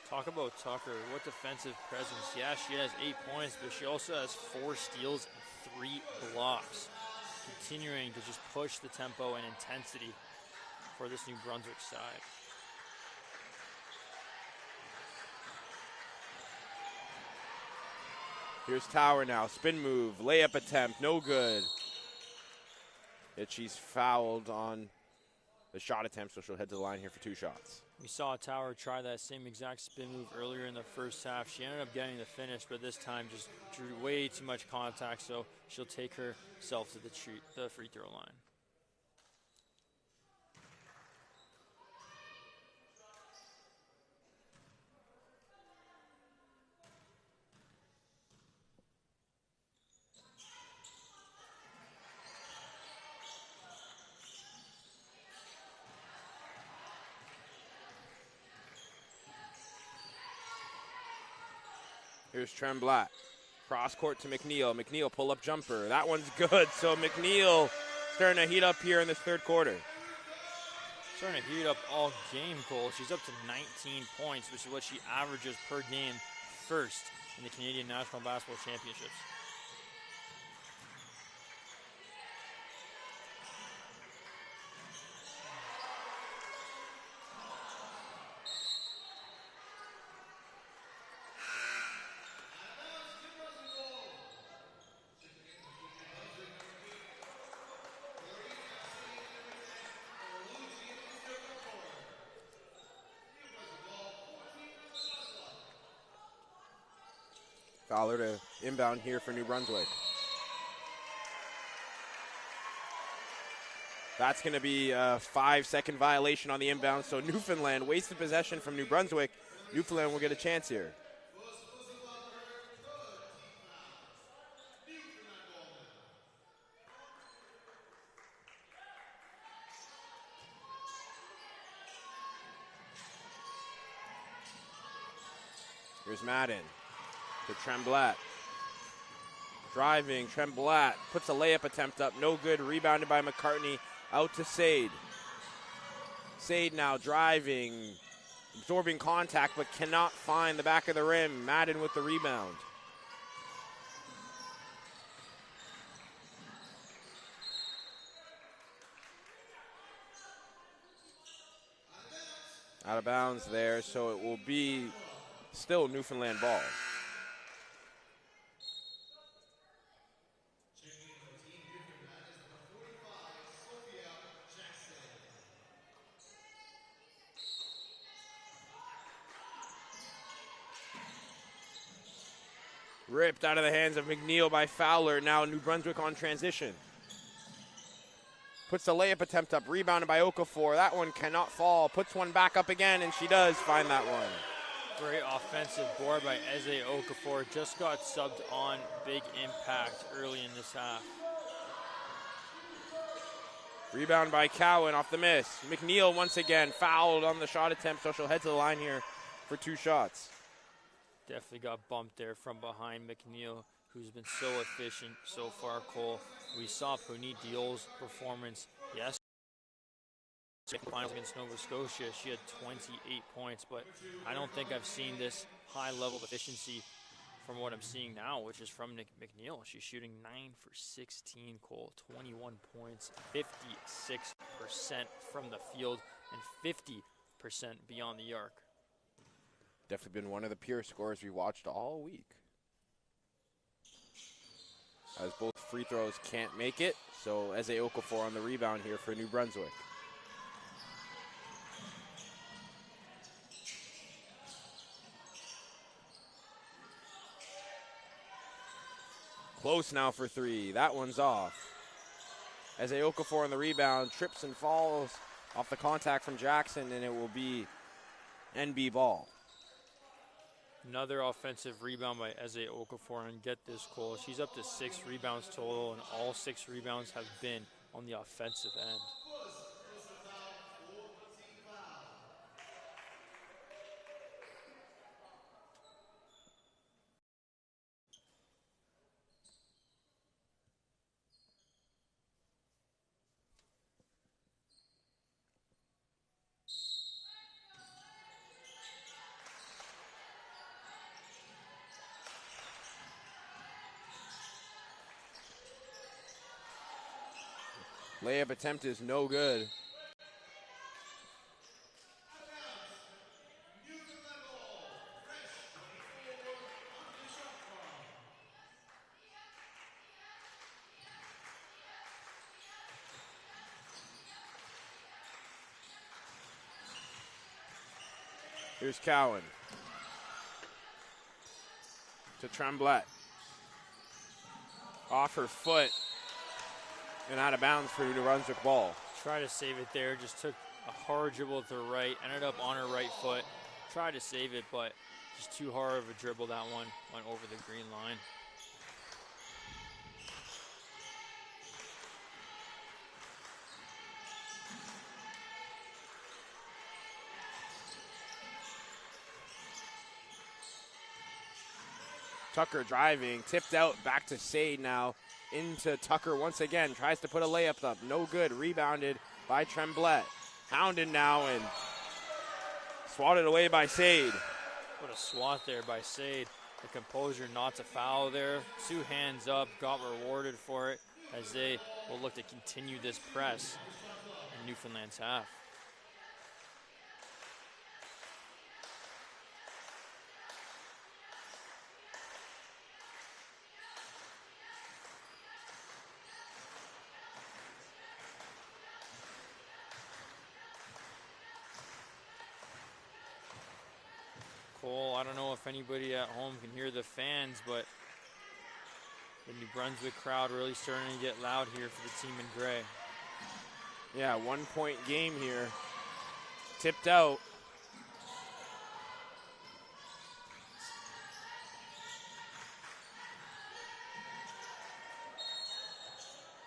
S2: Talk about Tucker, what defensive presence. Yeah, she has 8 points, but she also has 4 steals and 3 blocks. Continuing to just push the tempo and intensity for this New Brunswick side.
S1: Here's Tower now, spin move, layup attempt, no good. Yet she's fouled on the shot attempt, so she'll head to the line here for 2 shots.
S2: We saw Tower try that same exact spin move earlier in the first half. She ended up getting the finish, but this time just drew way too much contact, so she'll take herself to the free throw line.
S1: Here's Tremblay. Cross court to McNeil. McNeil pull-up jumper. That one's good. So McNeil starting to heat up here in this third quarter.
S2: Starting to heat up all game, Cole. She's up to 19 points, which is what she averages per game, first in the Canadian National Basketball Championships.
S1: Fowler to inbound here for New Brunswick. That's going to be a 5-second violation on the inbound, so Newfoundland wasted possession from New Brunswick. Newfoundland will get a chance here. Here's Madden to Tremblay. Driving, Tremblay puts a layup attempt up, no good, rebounded by McCartney, out to Sade. Sade now driving, absorbing contact, but cannot find the back of the rim. Madden with the rebound. Out of bounds there, so it will be still Newfoundland ball. Ripped out of the hands of McNeil by Fowler. Now New Brunswick on transition. Puts the layup attempt up, rebounded by Okafor. That one cannot fall. Puts one back up again, and she does find that one.
S2: Great offensive board by Eze Okafor. Just got subbed on, big impact early in this half.
S1: Rebound by Cowan off the miss. McNeil once again fouled on the shot attempt, so she'll head to the line here for 2 shots.
S2: Definitely got bumped there from behind McNeil, who's been so efficient so far, Cole. We saw Puneet Deol's performance yesterday. Finals against Nova Scotia, she had 28 points, but I don't think I've seen this high level of efficiency from what I'm seeing now, which is from McNeil. She's shooting 9 for 16, Cole, 21 points, 56% from the field, and 50% beyond the arc.
S1: Definitely been one of the pure scorers we watched all week. As both free throws can't make it, so Eze Okafor on the rebound here for New Brunswick. Close now for 3. That one's off. Eze Okafor on the rebound, trips and falls off the contact from Jackson, and it will be NB ball.
S2: Another offensive rebound by Eze Okafor, and get this, Cole. She's up to 6 rebounds total, and all 6 rebounds have been on the offensive end.
S1: Layup attempt is no good. Here's Cowan to Tremblay. Off her foot and out of bounds for New Brunswick ball.
S2: Try to save it there, just took a hard dribble to the right, ended up on her right foot. Tried to save it, but just too hard of a dribble. That one went over the green line.
S1: Tucker driving, tipped out, back to Sade now. Into Tucker once again, tries to put a layup up. No good, rebounded by Tremblay. Hounded now and swatted away by Sade.
S2: What a swat there by Sade. The composure not to foul there. 2 hands up, got rewarded for it as they will look to continue this press in Newfoundland's half. Cole, I don't know if anybody at home can hear the fans, but the New Brunswick crowd really starting to get loud here for the team in gray.
S1: Yeah, 1-point game here. Tipped out.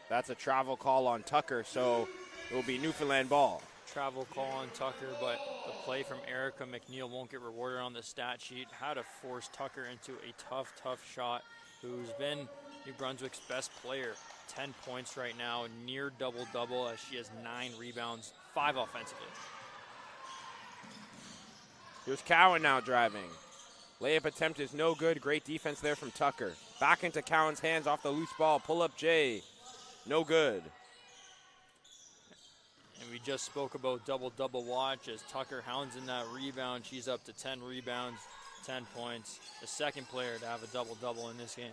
S1: That's a travel call on Tucker, so it will be Newfoundland ball.
S2: Travel call on Tucker, but the play from Erica McNeil won't get rewarded on the stat sheet. How to force Tucker into a tough shot, who's been New Brunswick's best player. 10 points right now, near double-double as she has 9 rebounds, 5 offensively.
S1: Here's Cowan now driving. Layup attempt is no good. Great defense there from Tucker. Back into Cowan's hands off the loose ball. Pull up Jay. No good.
S2: And we just spoke about double-double watch as Tucker hounds in that rebound. She's up to 10 rebounds, 10 points. The second player to have a double-double in this game.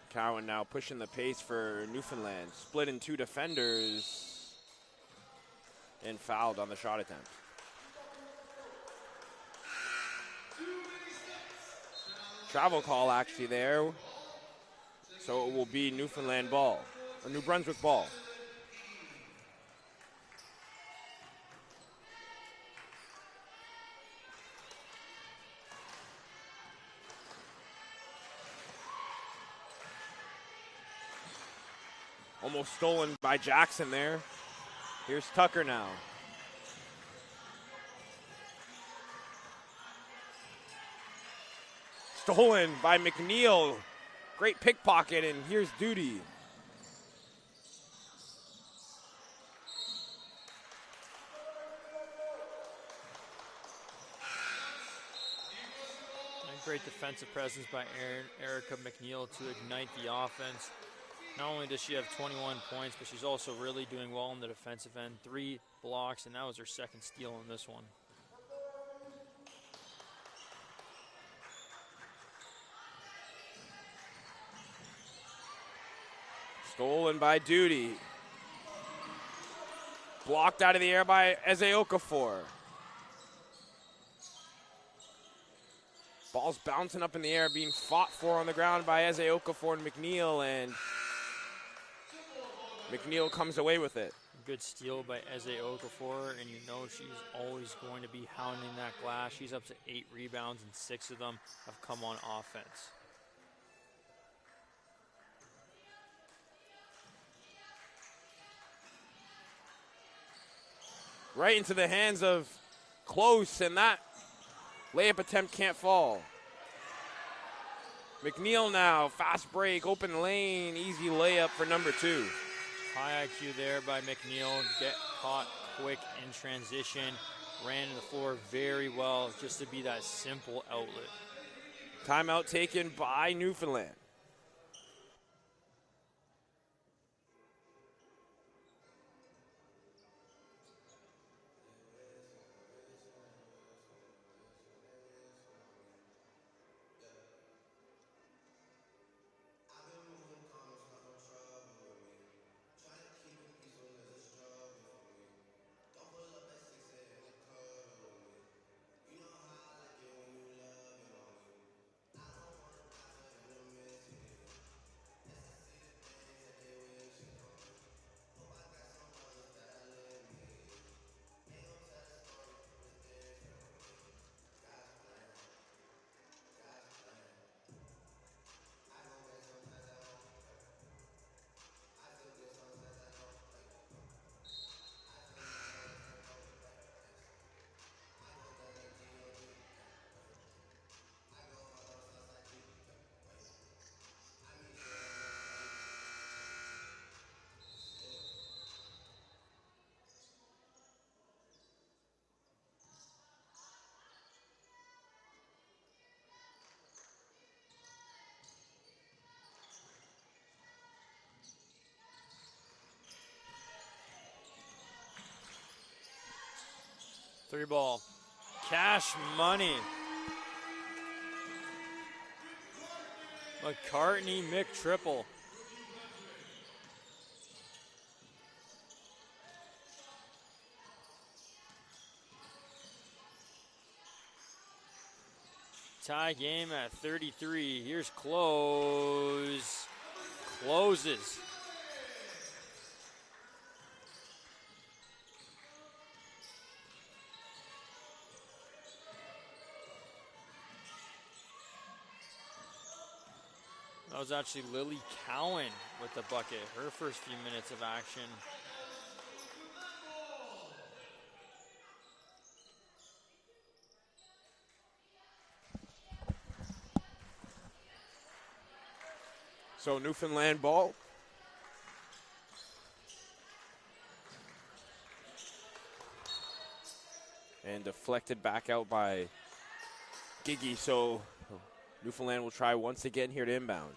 S1: Cowan now pushing the pace for Newfoundland. Split in 2 defenders and fouled on the shot attempt. Travel call actually there. So it will be Newfoundland ball. Or New Brunswick ball. Almost stolen by Jackson there. Here's Tucker now. Stolen by McNeil. Great pickpocket, and here's Duty.
S2: Great defensive presence by Erica McNeil to ignite the offense. Not only does she have 21 points, but she's also really doing well on the defensive end. 3 blocks, and that was her second steal in this one.
S1: Stolen by Duty. Blocked out of the air by Eze Okafor. Ball's bouncing up in the air, being fought for on the ground by Eze Okafor and McNeil, and McNeil comes away with it.
S2: Good steal by Eze Okafor, and you know she's always going to be hounding that glass. She's up to 8 rebounds, and 6 of them have come on offense.
S1: Right into the hands of Close, and that layup attempt can't fall. McNeil now, fast break, open lane, easy layup for number 2.
S2: High IQ there by McNeil, get caught quick in transition, ran to the floor very well just to be that simple outlet.
S1: Timeout taken by Newfoundland.
S2: 3 ball. Cash money. McCartney McTriple. Tie game at 33. Here's Close. Closes. That was actually Lily Cowan with the bucket. Her first few minutes of action.
S1: So Newfoundland ball. And deflected back out by Giggy. So Newfoundland will try once again here to inbound.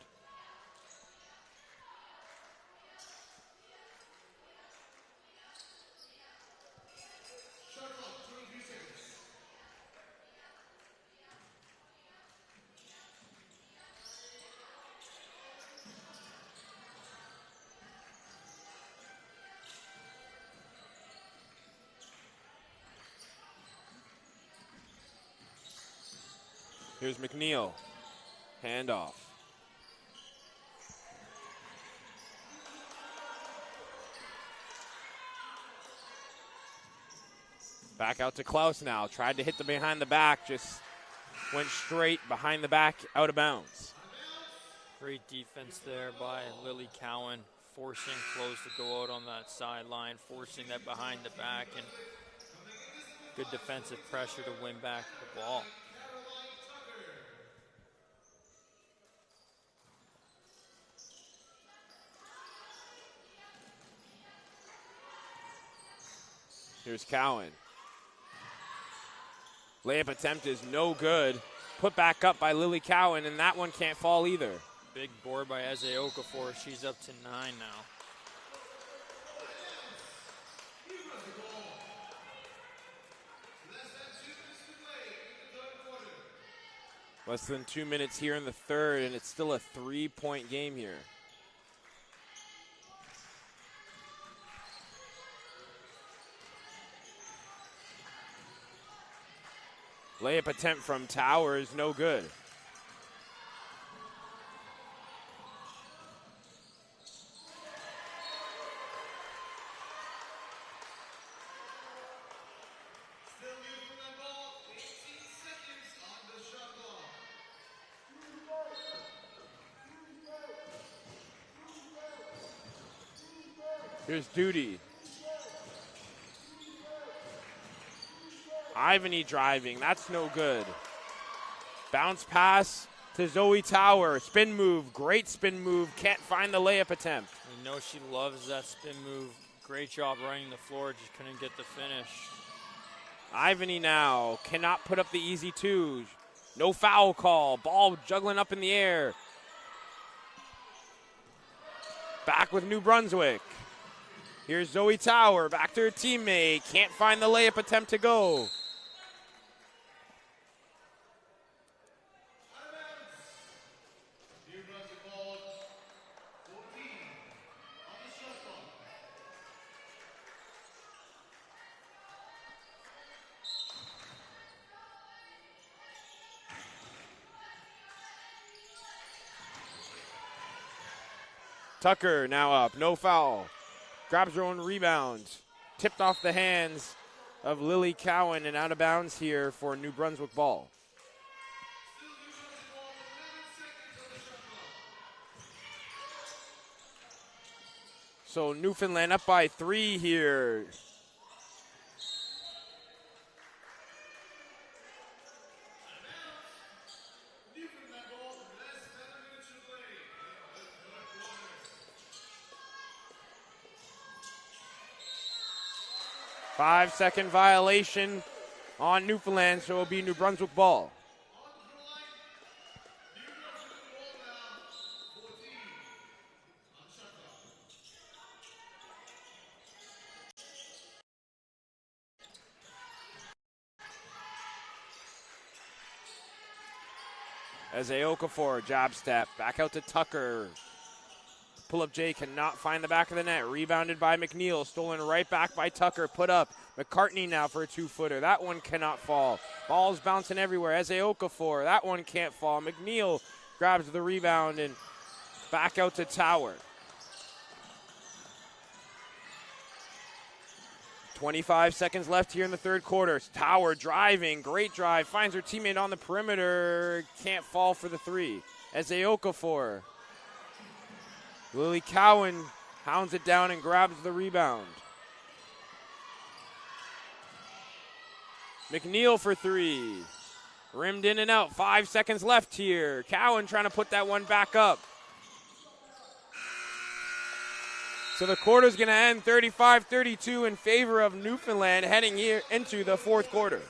S1: Here's McNeil. Handoff. Back out to Klaus now. Tried to hit the behind the back. Just went straight behind the back, out of bounds.
S2: Great defense there by Lily Cowan, forcing Close to go out on that sideline, forcing that behind the back, and good defensive pressure to win back the ball.
S1: Here's Cowan. Layup attempt is no good. Put back up by Lily Cowan, and that one can't fall either.
S2: Big board by Eze Okafor. She's up to 9 now.
S1: Less than 2 minutes here in the third, and it's still a 3-point game here. Layup attempt from Towers, no good. Here's Duty. Ivany driving, that's no good. Bounce pass to Zoe Tower, spin move, great spin move, can't find the layup attempt.
S2: You know she loves that spin move. Great job running the floor, just couldn't get the finish.
S1: Ivany now cannot put up the easy two. No foul call, ball juggling up in the air. Back with New Brunswick. Here's Zoe Tower, back to her teammate, can't find the layup attempt to go. Tucker now up, no foul. Grabs her own rebound. Tipped off the hands of Lily Cowan and out of bounds here for New Brunswick ball. So Newfoundland up by 3 here. Five-second violation on Newfoundland, so it'll be New Brunswick ball. As Okafor, jab step, back out to Tucker. Pull-up J cannot find the back of the net. Rebounded by McNeil, stolen right back by Tucker. Put up. McCartney now for a two-footer. That one cannot fall. Ball's bouncing everywhere. Eze Okafor, that one can't fall. McNeil grabs the rebound and back out to Tower. 25 seconds left here in the third quarter. Tower driving, great drive, finds her teammate on the perimeter. Can't fall for the three. Eze Okafor. Lily Cowan hounds it down and grabs the rebound. McNeil for three. Rimmed in and out. 5 seconds left here. Cowan trying to put that one back up. So the quarter's going to end 35-32 in favor of Newfoundland heading here into the fourth quarter.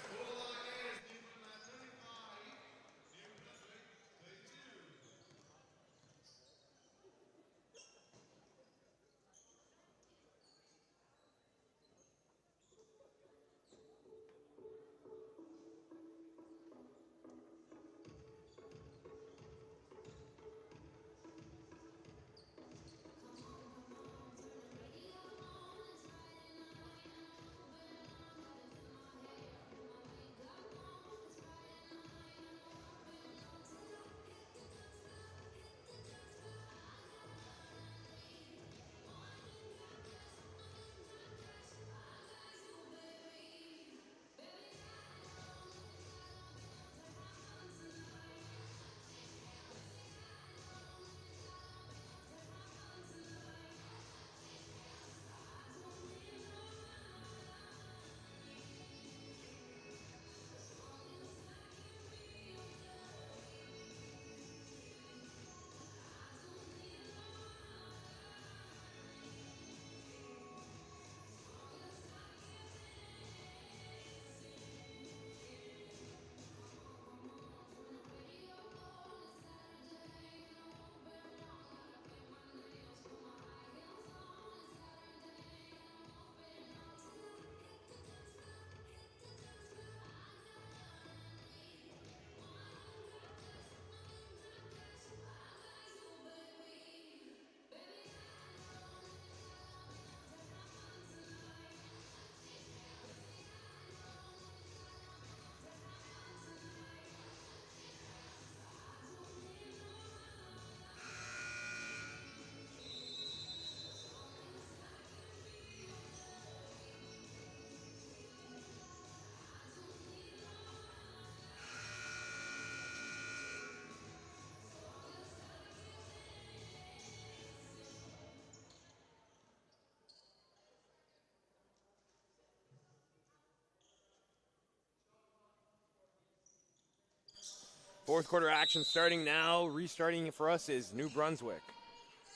S1: Fourth quarter action starting now. Restarting for us is New Brunswick.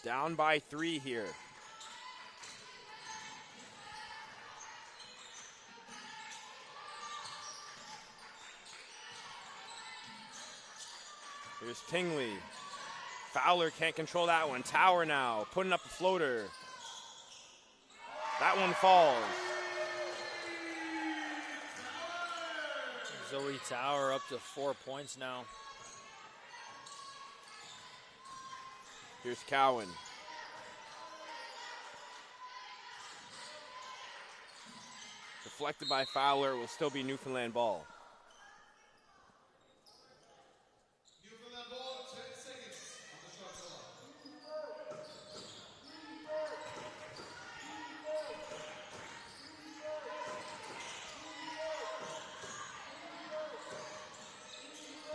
S1: Down by 3 here. Here's Tingley. Fowler can't control that one. Tower now putting up a floater. That one falls.
S2: Zoe Tower up to 4 points now.
S1: Here's Cowan. Deflected by Fowler, will still be Newfoundland ball.
S3: Newfoundland ball, 10 seconds on the shot clock.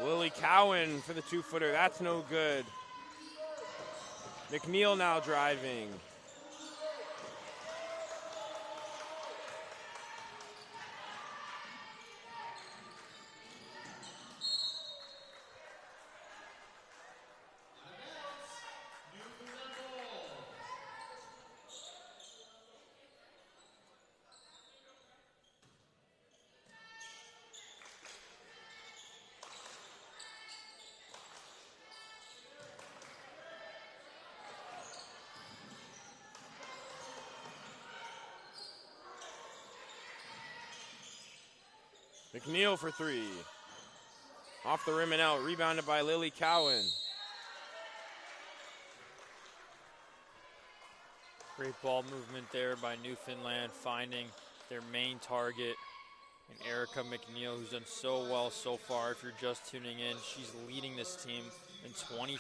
S1: Lily Cowan for the two-footer. That's no good. McNeil now driving. McNeil for three. Off the rim and out, rebounded by Lily Cowan.
S2: Great ball movement there by Newfoundland, finding their main target, and Erica McNeil, who's done so well so far. If you're just tuning in, she's leading this team in 23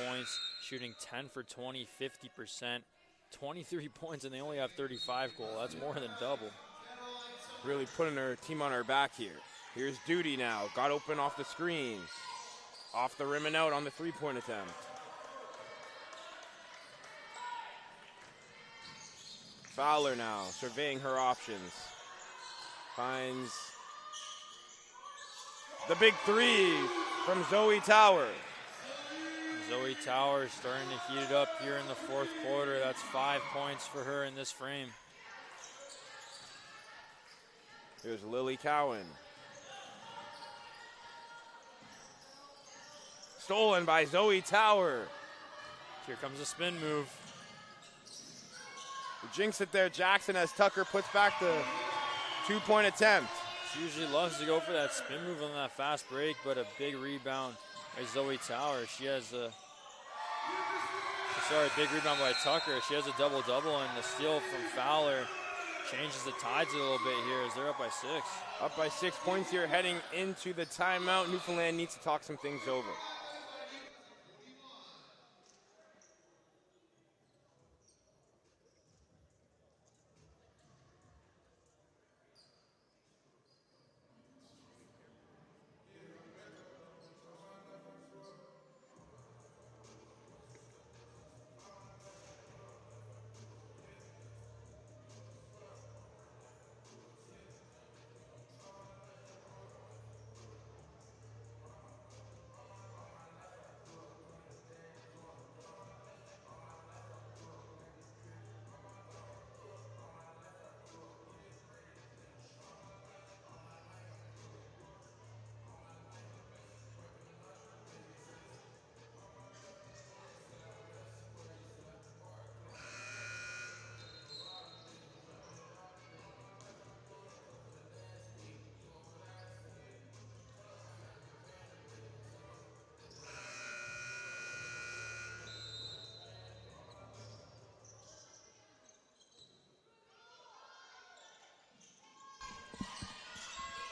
S2: points, shooting 10 for 20, 50%. 23 points, and they only have 35 goals. That's more than double.
S1: Really putting her team on her back here. Here's Duty now. Got open off the screen. Off the rim and out on the three-point attempt. Fowler now, surveying her options. Finds the big three from Zoe Tower.
S2: Zoe Tower starting to heat it up here in the fourth quarter. That's 5 points for her in this frame.
S1: Here's Lily Cowan. Stolen by Zoe Tower.
S2: Here comes a spin move.
S1: Jinx it there, Jackson, as Tucker puts back the two-point attempt.
S2: She usually loves to go for that spin move on that fast break, but a big rebound by Zoe Tower. She has a, big rebound by Tucker. She has a double-double, and the steal from Fowler changes the tides a little bit here as they're up by 6.
S1: Up by 6 points here, heading into the timeout. Newfoundland needs to talk some things over.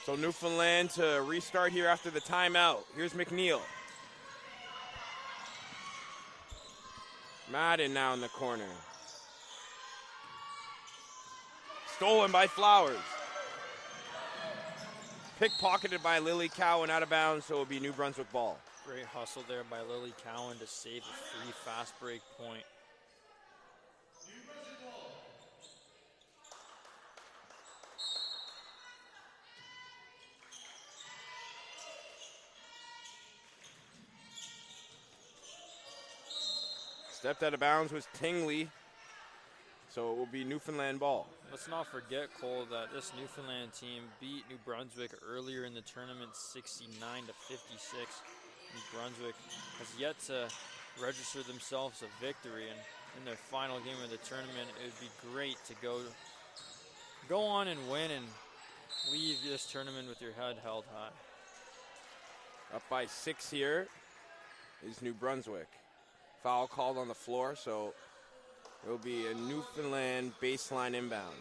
S1: So Newfoundland to restart here after the timeout. Here's McNeil. Madden now in the corner. Stolen by Flowers. Pickpocketed by Lily Cowan, out of bounds, so it'll be New Brunswick ball.
S2: Great hustle there by Lily Cowan to save a free fast break point.
S1: Stepped out of bounds was Tingley, so it will be Newfoundland ball.
S2: Let's not forget, Cole, that this Newfoundland team beat New Brunswick earlier in the tournament 69 to 56. New Brunswick has yet to register themselves a victory, and in their final game of the tournament, it would be great to go on and win and leave this tournament with your head held high.
S1: Up by 6 here is New Brunswick. Foul called on the floor, so it will be a Newfoundland baseline inbound.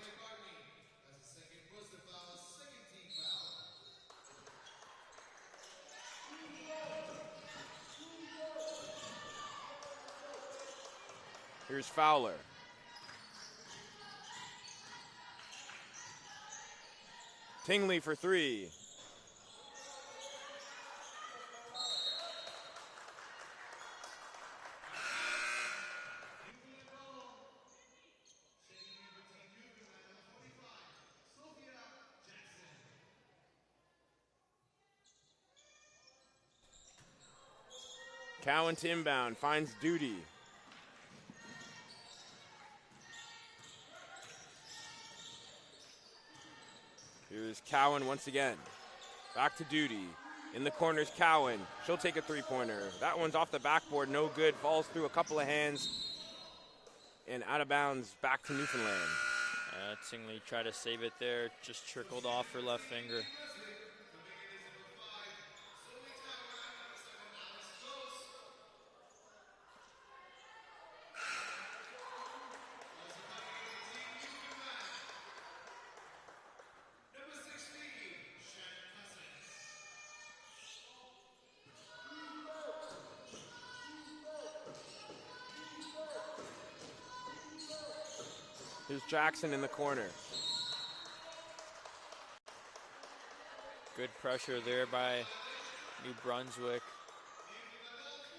S1: Here's Fowler. Tingley for three. Cowan to inbound, finds Duty. Here's Cowan once again. Back to Duty. In the corner's Cowan. She'll take a three-pointer. That one's off the backboard, no good. Falls through a couple of hands. And out of bounds, back to Newfoundland.
S2: Tingley tried to save it there, just trickled off her left finger.
S1: Here's Jackson in the corner.
S2: Good pressure there by New Brunswick.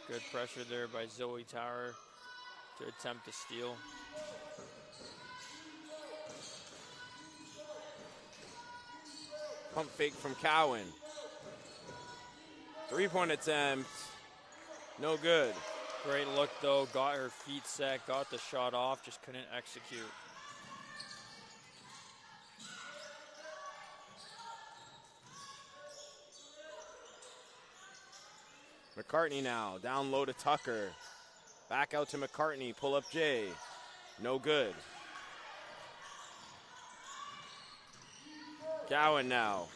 S2: Good pressure there by Zoe Tower to attempt to steal.
S1: Pump fake from Cowan. 3-point attempt. No good.
S2: Great look though, got her feet set, got the shot off, just couldn't execute.
S1: McCartney now, down low to Tucker. Back out to McCartney, pull up Jay. No good. Cowan now.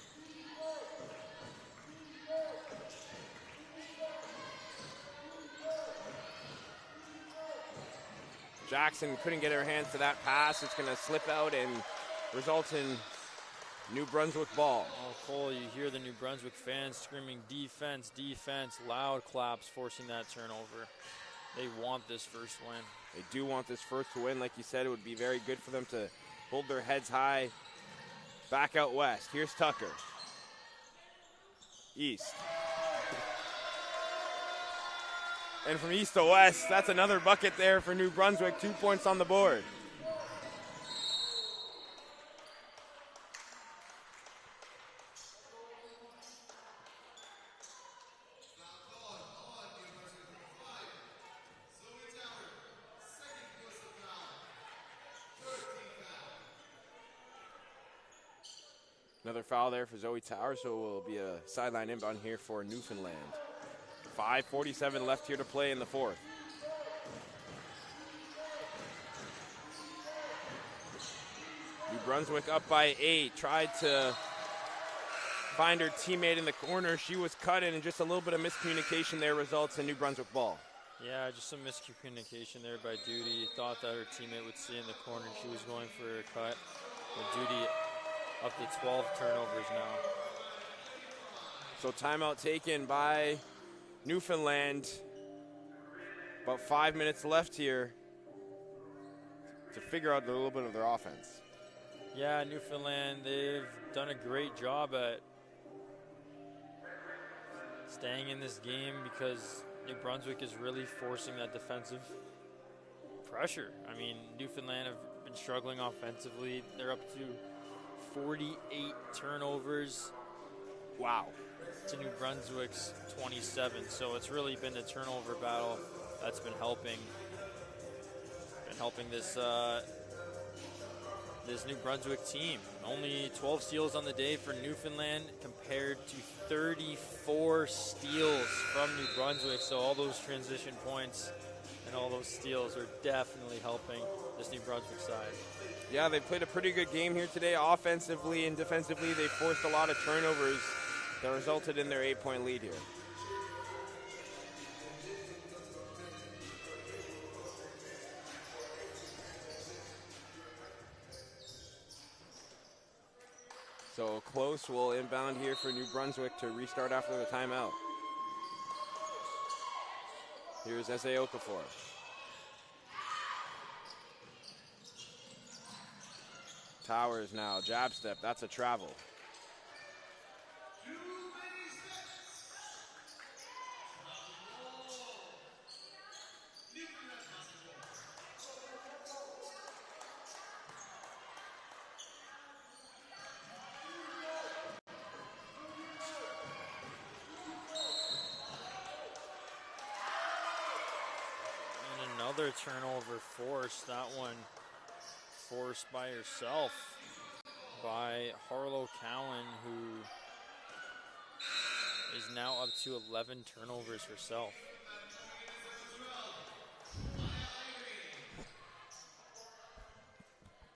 S1: Jackson couldn't get her hands to that pass. It's going to slip out and result in New Brunswick ball.
S2: Oh, Cole, you hear the New Brunswick fans screaming defense, defense, loud claps forcing that turnover. They want this first win.
S1: They do want this first win. Like you said, it would be very good for them to hold their heads high. Back out west. Here's Tucker. East. And from east to west, that's another bucket there for New Brunswick. 2 points on the board. Another foul there for Zoe Tower, so it will be a sideline inbound here for Newfoundland. 5:47 left here to play in the fourth. New Brunswick up by 8. Tried to find her teammate in the corner. She was cut in, and just a little bit of miscommunication there results in New Brunswick ball.
S2: Yeah, just some miscommunication there by Duty. Thought that her teammate would see in the corner and she was going for a cut. But Duty up to 12 turnovers now.
S1: So timeout taken by Newfoundland. About 5 minutes left here to figure out a little bit of their offense.
S2: Yeah, Newfoundland, they've done a great job at staying in this game because New Brunswick is really forcing that defensive pressure. I mean, Newfoundland have been struggling offensively. They're up to 48 turnovers.
S1: Wow.
S2: To New Brunswick's 27. So it's really been the turnover battle that's been helping. This this New Brunswick team. Only 12 steals on the day for Newfoundland compared to 34 steals from New Brunswick. So all those transition points and all those steals are definitely helping this New Brunswick side.
S1: Yeah, they played a pretty good game here today. Offensively and defensively, they forced a lot of turnovers that resulted in their 8-point lead here. So Close will inbound here for New Brunswick to restart after the timeout. Here's S.A. Okafor. Towers now, jab step, that's a travel.
S2: And another turnover forced, that one forced by herself by Harlow Cowan, who is now up to 11 turnovers herself.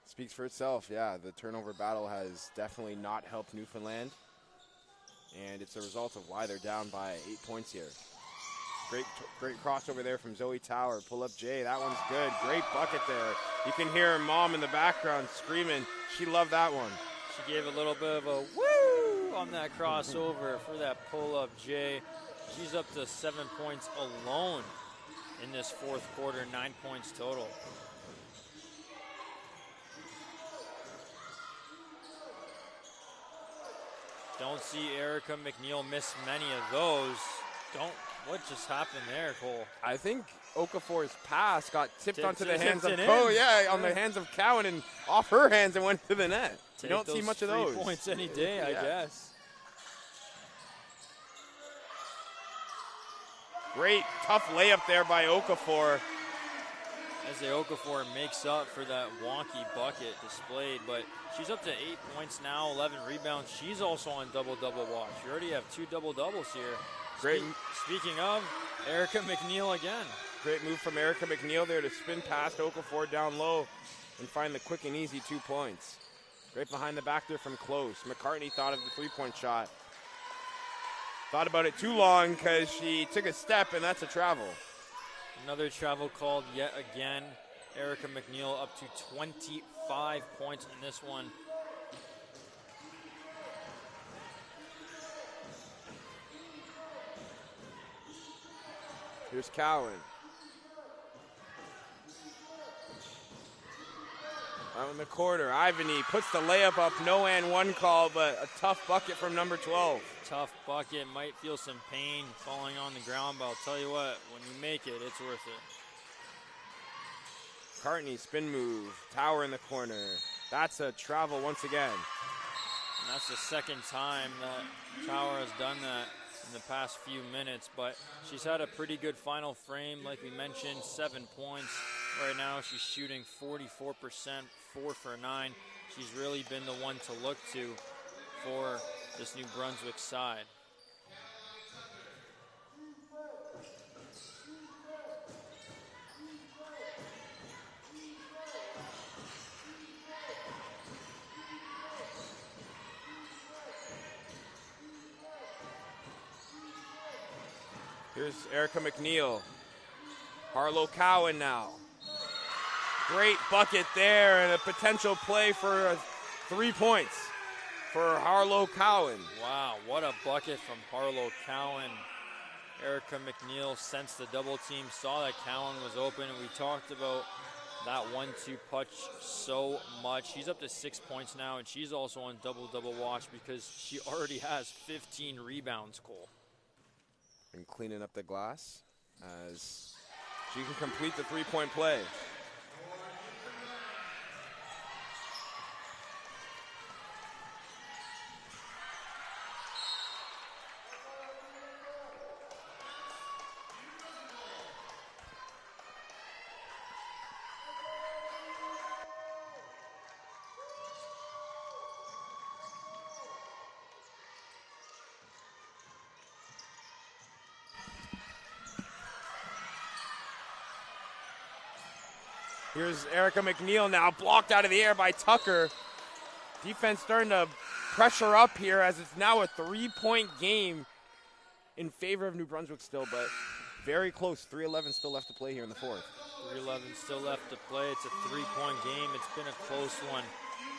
S1: Speaks for itself, yeah. The turnover battle has definitely not helped Newfoundland, and it's a result of why they're down by 8 points here. Great crossover there from Zoe Tower. Pull up Jay, that one's good. Great bucket there. You can hear her mom in the background screaming. She loved that one.
S2: She gave a little bit of a woo on that crossover for that pull-up Jay. She's up to 7 points alone in this fourth quarter, 9 points total. Don't see Erica McNeil miss many of those. What just happened there, Cole?
S1: I think Okafor's pass got tipped onto the hands of
S2: tipped it
S1: Coe.
S2: in.
S1: Yeah, on the hands of Cowan and off her hands and went to the net. You
S2: Take
S1: don't see
S2: those
S1: much of
S2: 3
S1: those.
S2: points any day, I
S1: Yeah.
S2: guess.
S1: Great, tough layup there by Okafor.
S2: As the Okafor makes up for that wonky bucket displayed, but she's up to 8 points now, 11 rebounds. She's also on double-double watch. You already have 2 double-doubles here.
S1: Great.
S2: Speaking of, Erica McNeil again.
S1: Great move from Erica McNeil there to spin past Okafor down low and find the quick and easy 2 points. Right behind the back there from close. McCartney thought of the 3-point shot. Thought about it too long because she took a step, and that's a travel.
S2: Another travel called yet again. Erica McNeil up to 25 points in this one.
S1: Here's Cowan. Out in the corner, Ivany puts the layup up, no and one call, but a tough bucket from number 12.
S2: Tough bucket, might feel some pain falling on the ground, but I'll tell you what, when you make it, it's worth it.
S1: McCartney spin move, Tower in the corner. That's a travel once again.
S2: And that's the second time that Tower has done that in the past few minutes, but she's had a pretty good final frame, like we mentioned, 7 points. Right now she's shooting 44%, 4 for 9. She's really been the one to look to for this New Brunswick side.
S1: Here's Erica McNeil. Harlow Cowan now. Great bucket there and a potential play for 3 points for Harlow Cowan.
S2: Wow, what a bucket from Harlow Cowan. Erica McNeil sensed the double team, saw that Cowan was open, and we talked about that 1-2 punch so much. She's up to 6 points now, and she's also on double-double watch because she already has 15 rebounds, Cole.
S1: And cleaning up the glass as she can complete the 3-point play. Here's Erica McNeil now, blocked out of the air by Tucker. Defense starting to pressure up here as it's now a 3-point game in favor of New Brunswick still, but very close. 3:11 still left to play here in the fourth.
S2: 3:11 still left to play. It's a 3-point game. It's been a close one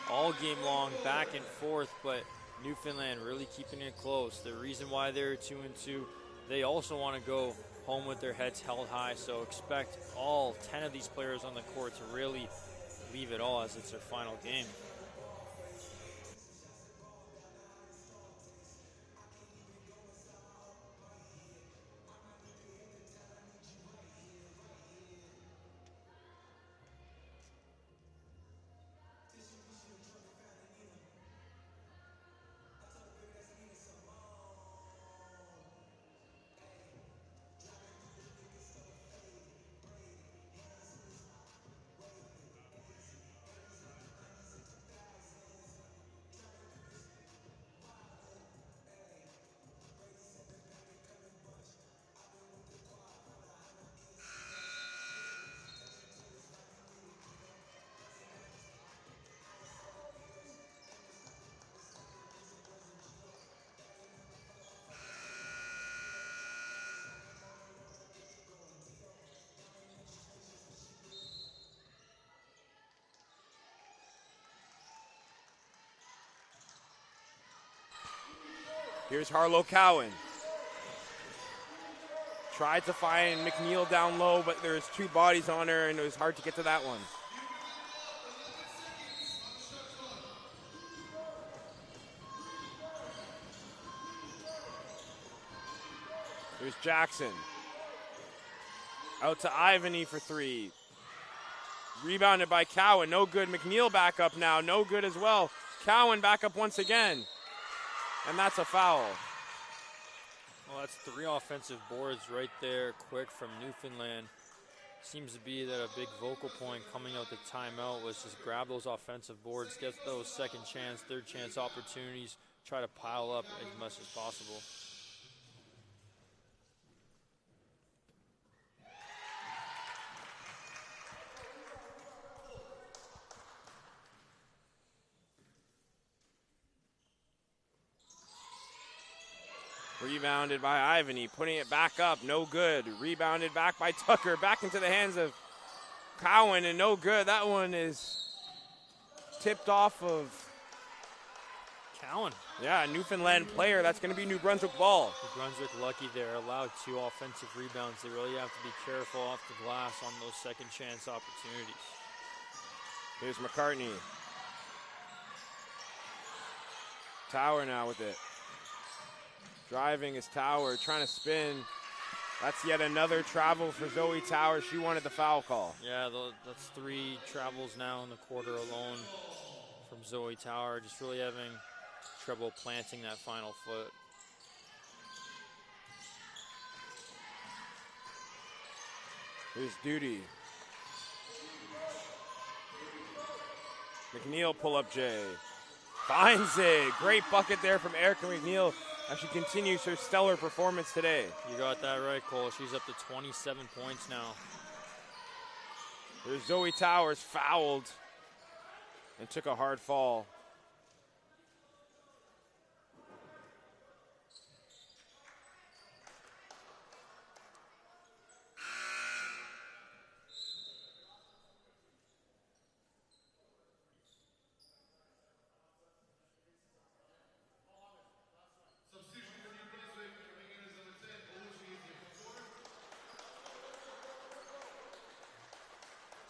S2: all game long, back and forth, but Newfoundland really keeping it close. The reason why they're 2-2, they also want to go home with their heads held high, so expect all 10 of these players on the court to really leave it all as it's their final game.
S1: Here's Harlow Cowan. Tried to find McNeil down low, but there's 2 bodies on her, and it was hard to get to that one. Here's Jackson. Out to Ivany for three. Rebounded by Cowan, no good. McNeil back up now, no good as well. Cowan back up once again. And that's a foul.
S2: Well, that's 3 offensive boards right there, quick from Newfoundland. Seems to be that a big vocal point coming out the timeout was just grab those offensive boards, get those second chance, third chance opportunities, try to pile up as much as possible.
S1: Rebounded by Ivany, putting it back up, no good. Rebounded back by Tucker, back into the hands of Cowan, and no good. That one is tipped off of
S2: Cowan.
S1: Yeah, Newfoundland player. That's going to be New Brunswick ball.
S2: New Brunswick lucky there, allowed 2 offensive rebounds. They really have to be careful off the glass on those second chance opportunities.
S1: Here's McCartney. Tower now with it. Driving is Tower, trying to spin. That's yet another travel for Zoe Tower. She wanted the foul call.
S2: Yeah, that's 3 travels now in the quarter alone from Zoe Tower. Just really having trouble planting that final foot.
S1: Here's Duty. McNeil pull-up J. Finds it. Great bucket there from Erica McNeil as she continues her stellar performance today.
S2: You got that right, Cole. She's up to 27 points now.
S1: There's Zoe Towers fouled and took a hard fall.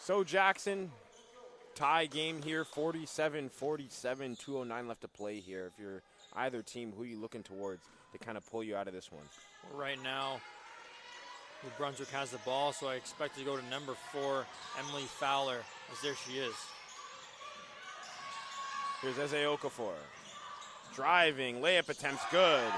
S1: So Jackson, tie game here, 47-47, 2:09 left to play here. If you're either team, who are you looking towards to kind of pull you out of this one?
S2: Well, right now, New Brunswick has the ball, so I expect to go to number 4, Emily Fowler, as there she is.
S1: Here's Eze Okafor. Driving, layup attempts, good.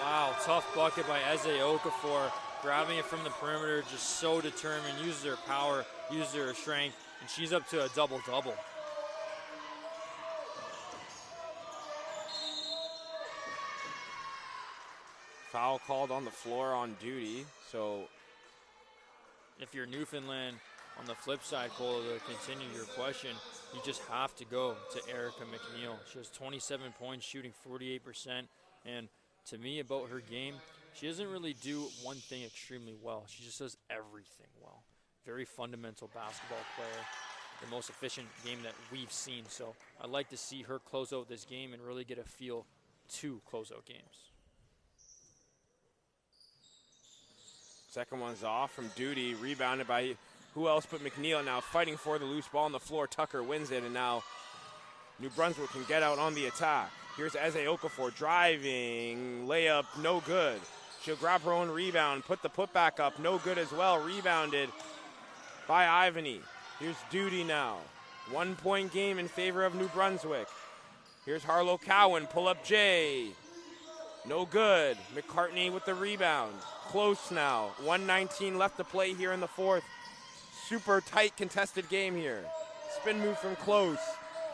S2: Wow, tough bucket by Eze Okafor. Grabbing it from the perimeter, just so determined, uses her power, uses her strength, and she's up to a double-double.
S1: Foul called on the floor on Duty, so
S2: if you're Newfoundland, on the flip side, Cole, to continue your question, you just have to go to Erica McNeil. She has 27 points, shooting 48%, and to me, about her game, she doesn't really do one thing extremely well. She just does everything well. Very fundamental basketball player. The most efficient game that we've seen. So I'd like to see her close out this game and really get a feel to close out games.
S1: Second one's off from Duty, rebounded by who else but McNeil now, fighting for the loose ball on the floor. Tucker wins it, and now New Brunswick can get out on the attack. Here's Eze Okafor driving, layup, no good. She'll grab her own rebound, put the putback up, no good as well. Rebounded by Ivany. Here's Duty now. 1 point game in favor of New Brunswick. Here's Harlow Cowan, pull up J. No good. McCartney with the rebound. Close now. 1:19 left to play here in the fourth. Super tight contested game here. Spin move from Close.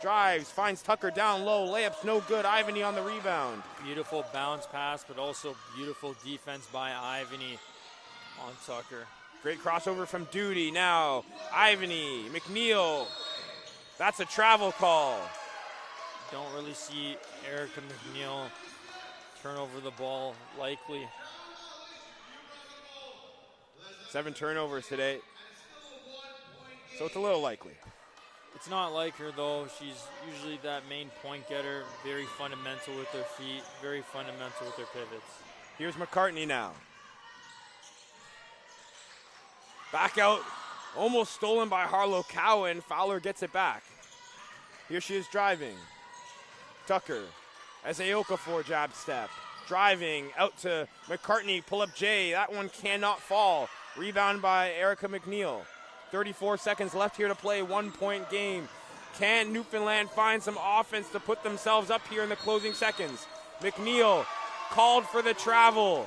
S1: Drives, finds Tucker down low, layups no good, Ivany on the rebound.
S2: Beautiful bounce pass, but also beautiful defense by Ivany on Tucker.
S1: Great crossover from Duty now. Ivany, McNeil. That's a travel call.
S2: Don't really see Erica McNeil turn over the ball likely.
S1: 7 turnovers today. So it's a little likely.
S2: It's not like her, though. She's usually that main point getter, very fundamental with her feet, very fundamental with her pivots.
S1: Here's McCartney now. Back out, almost stolen by Harlow Cowan. Fowler gets it back. Here she is driving. Tucker, Eze Okafor jab step. driving out to McCartney, pull up J. That one cannot fall. Rebound by Erica McNeil. 34 seconds left here to play, 1-point game. Can Newfoundland find some offense to put themselves up here in the closing seconds? McNeil called for the travel.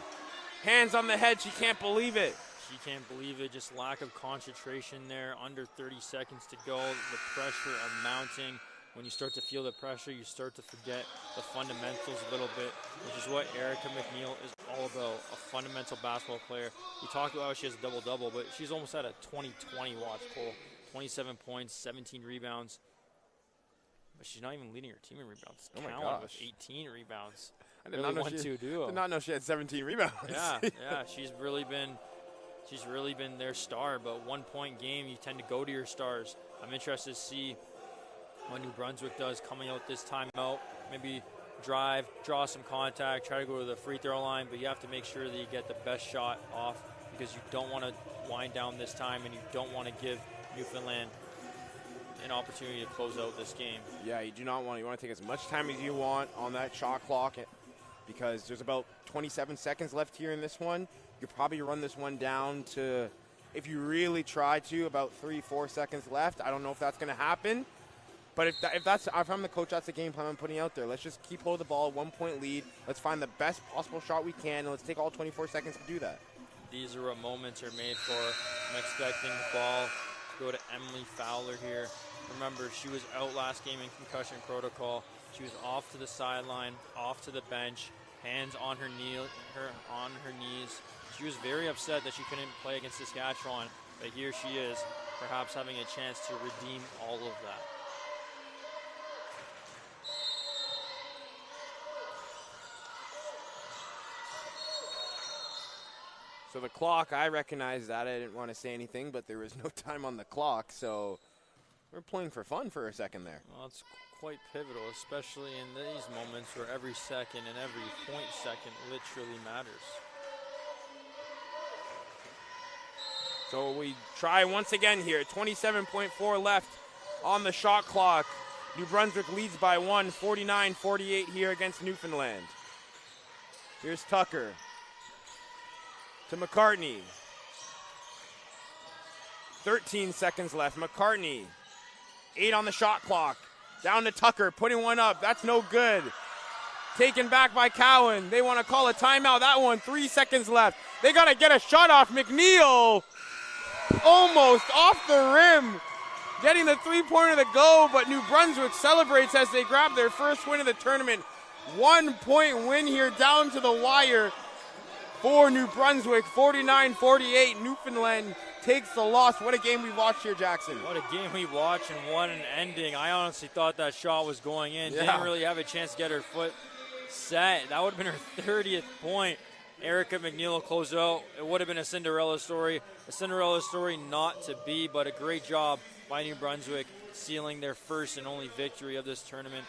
S1: Hands on the head, she can't believe it.
S2: She can't believe it, just lack of concentration there. Under 30 seconds to go, the pressure of mounting. When you start to feel the pressure, you start to forget the fundamentals a little bit, which is what Erica McNeil is all about, a fundamental basketball player. We talked about how she has a double-double, but she's almost at a 20-20 watch, Cole. 27 points, 17 rebounds. But she's not even leading her team in rebounds.
S1: Oh my
S2: Cowan
S1: gosh.
S2: with 18 rebounds.
S1: I did not know she had 17 rebounds.
S2: Yeah, she's really been their star, but 1-point game, you tend to go to your stars. I'm interested to see what New Brunswick does coming out this timeout. Maybe drive, draw some contact, try to go to the free throw line, but you have to make sure that you get the best shot off because you don't want to wind down this time and you don't want to give Newfoundland an opportunity to close out this game.
S1: Yeah, you do not want to. You want to take as much time as you want on that shot clock because there's about 27 seconds left here in this one. You could probably run this one down to, if you really try to, about 3-4 seconds left. I don't know if that's going to happen. But if I'm the coach, that's the game plan I'm putting out there. Let's just keep hold of the ball, 1-point lead. Let's find the best possible shot we can, and let's take all 24 seconds to do that.
S2: These are what moments are made for. I'm expecting the ball to go to Emily Fowler here. Remember, she was out last game in concussion protocol. She was off to the sideline, off to the bench, hands on her knees. She was very upset that she couldn't play against Saskatchewan, but here she is, perhaps having a chance to redeem all of that.
S1: So the clock, I recognize that. I didn't want to say anything, but there was no time on the clock, so we're playing for fun for a second there.
S2: Well, it's quite pivotal, especially in these moments where every second and every point second literally matters.
S1: So we try once again here. 27.4 left on the shot clock. New Brunswick leads by 1, 49-48 here against Newfoundland. Here's Tucker to McCartney. 13 seconds left. McCartney, 8 on the shot clock. Down to Tucker, putting one up. That's no good. Taken back by Cowan. They want to call a timeout. That one, 3 seconds left. They got to get a shot off. McNeil almost off the rim. Getting the three-pointer to go, but New Brunswick celebrates as they grab their first win of the tournament. 1-point win here down to the wire for New Brunswick. 49-48. Newfoundland takes the loss. What a game we watched here, Jackson.
S2: What a game we watched, and what an ending. I honestly thought that shot was going in.
S1: Yeah.
S2: Didn't really have a chance to get her foot set. That would have been her 30th point. Erica McNeil will close it out. It would have been a Cinderella story. A Cinderella story not to be, but a great job by New Brunswick sealing their first and only victory of this tournament.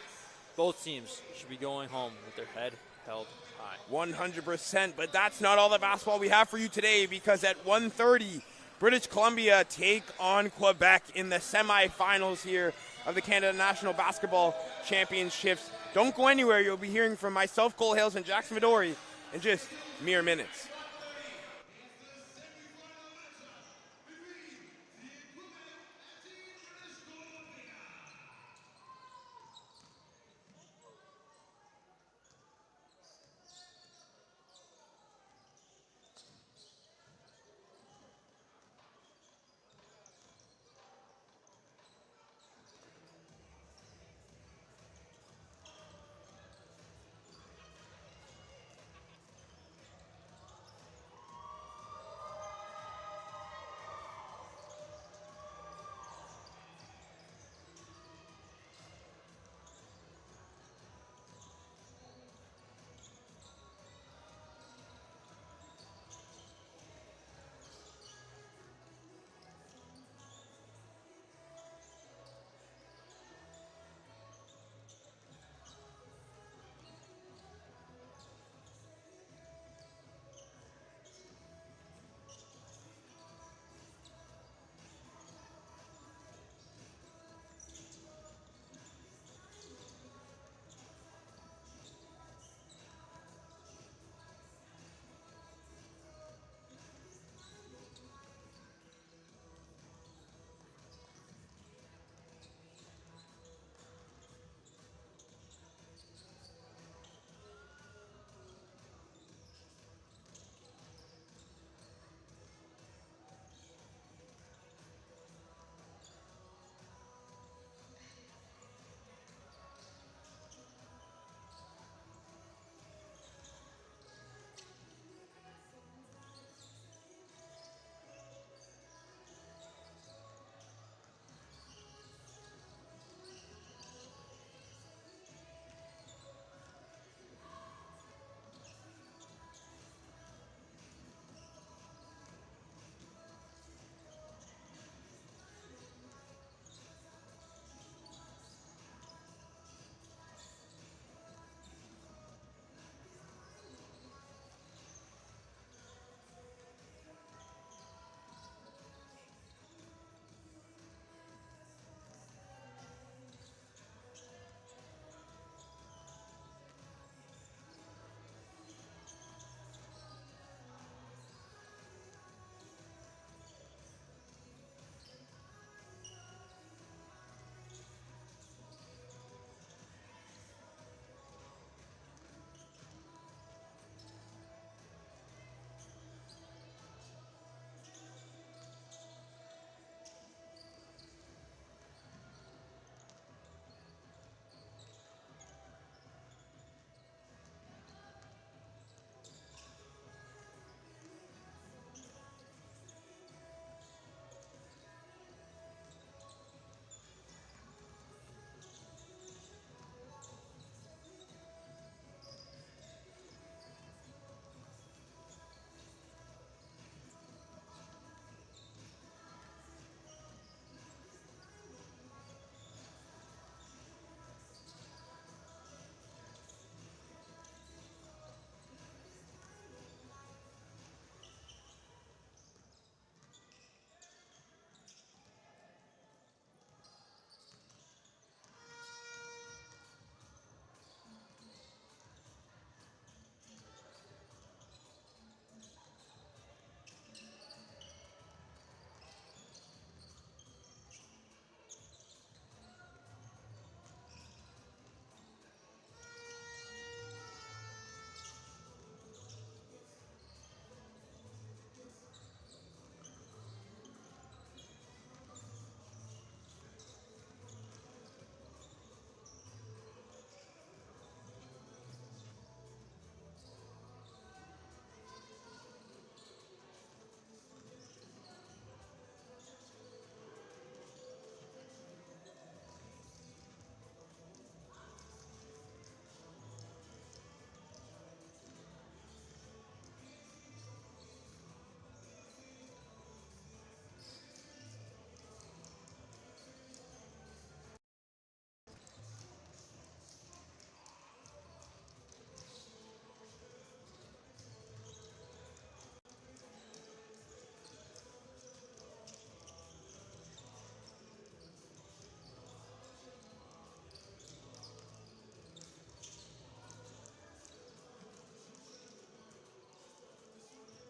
S2: Both teams should be going home with their head held high.
S1: 100%, but that's not all the basketball we have for you today, because at 1:30, British Columbia take on Quebec in the semifinals here of the Canada National Basketball Championships. Don't go anywhere. You'll be hearing from myself, Cole Hales, and Jackson Vidori in just mere minutes.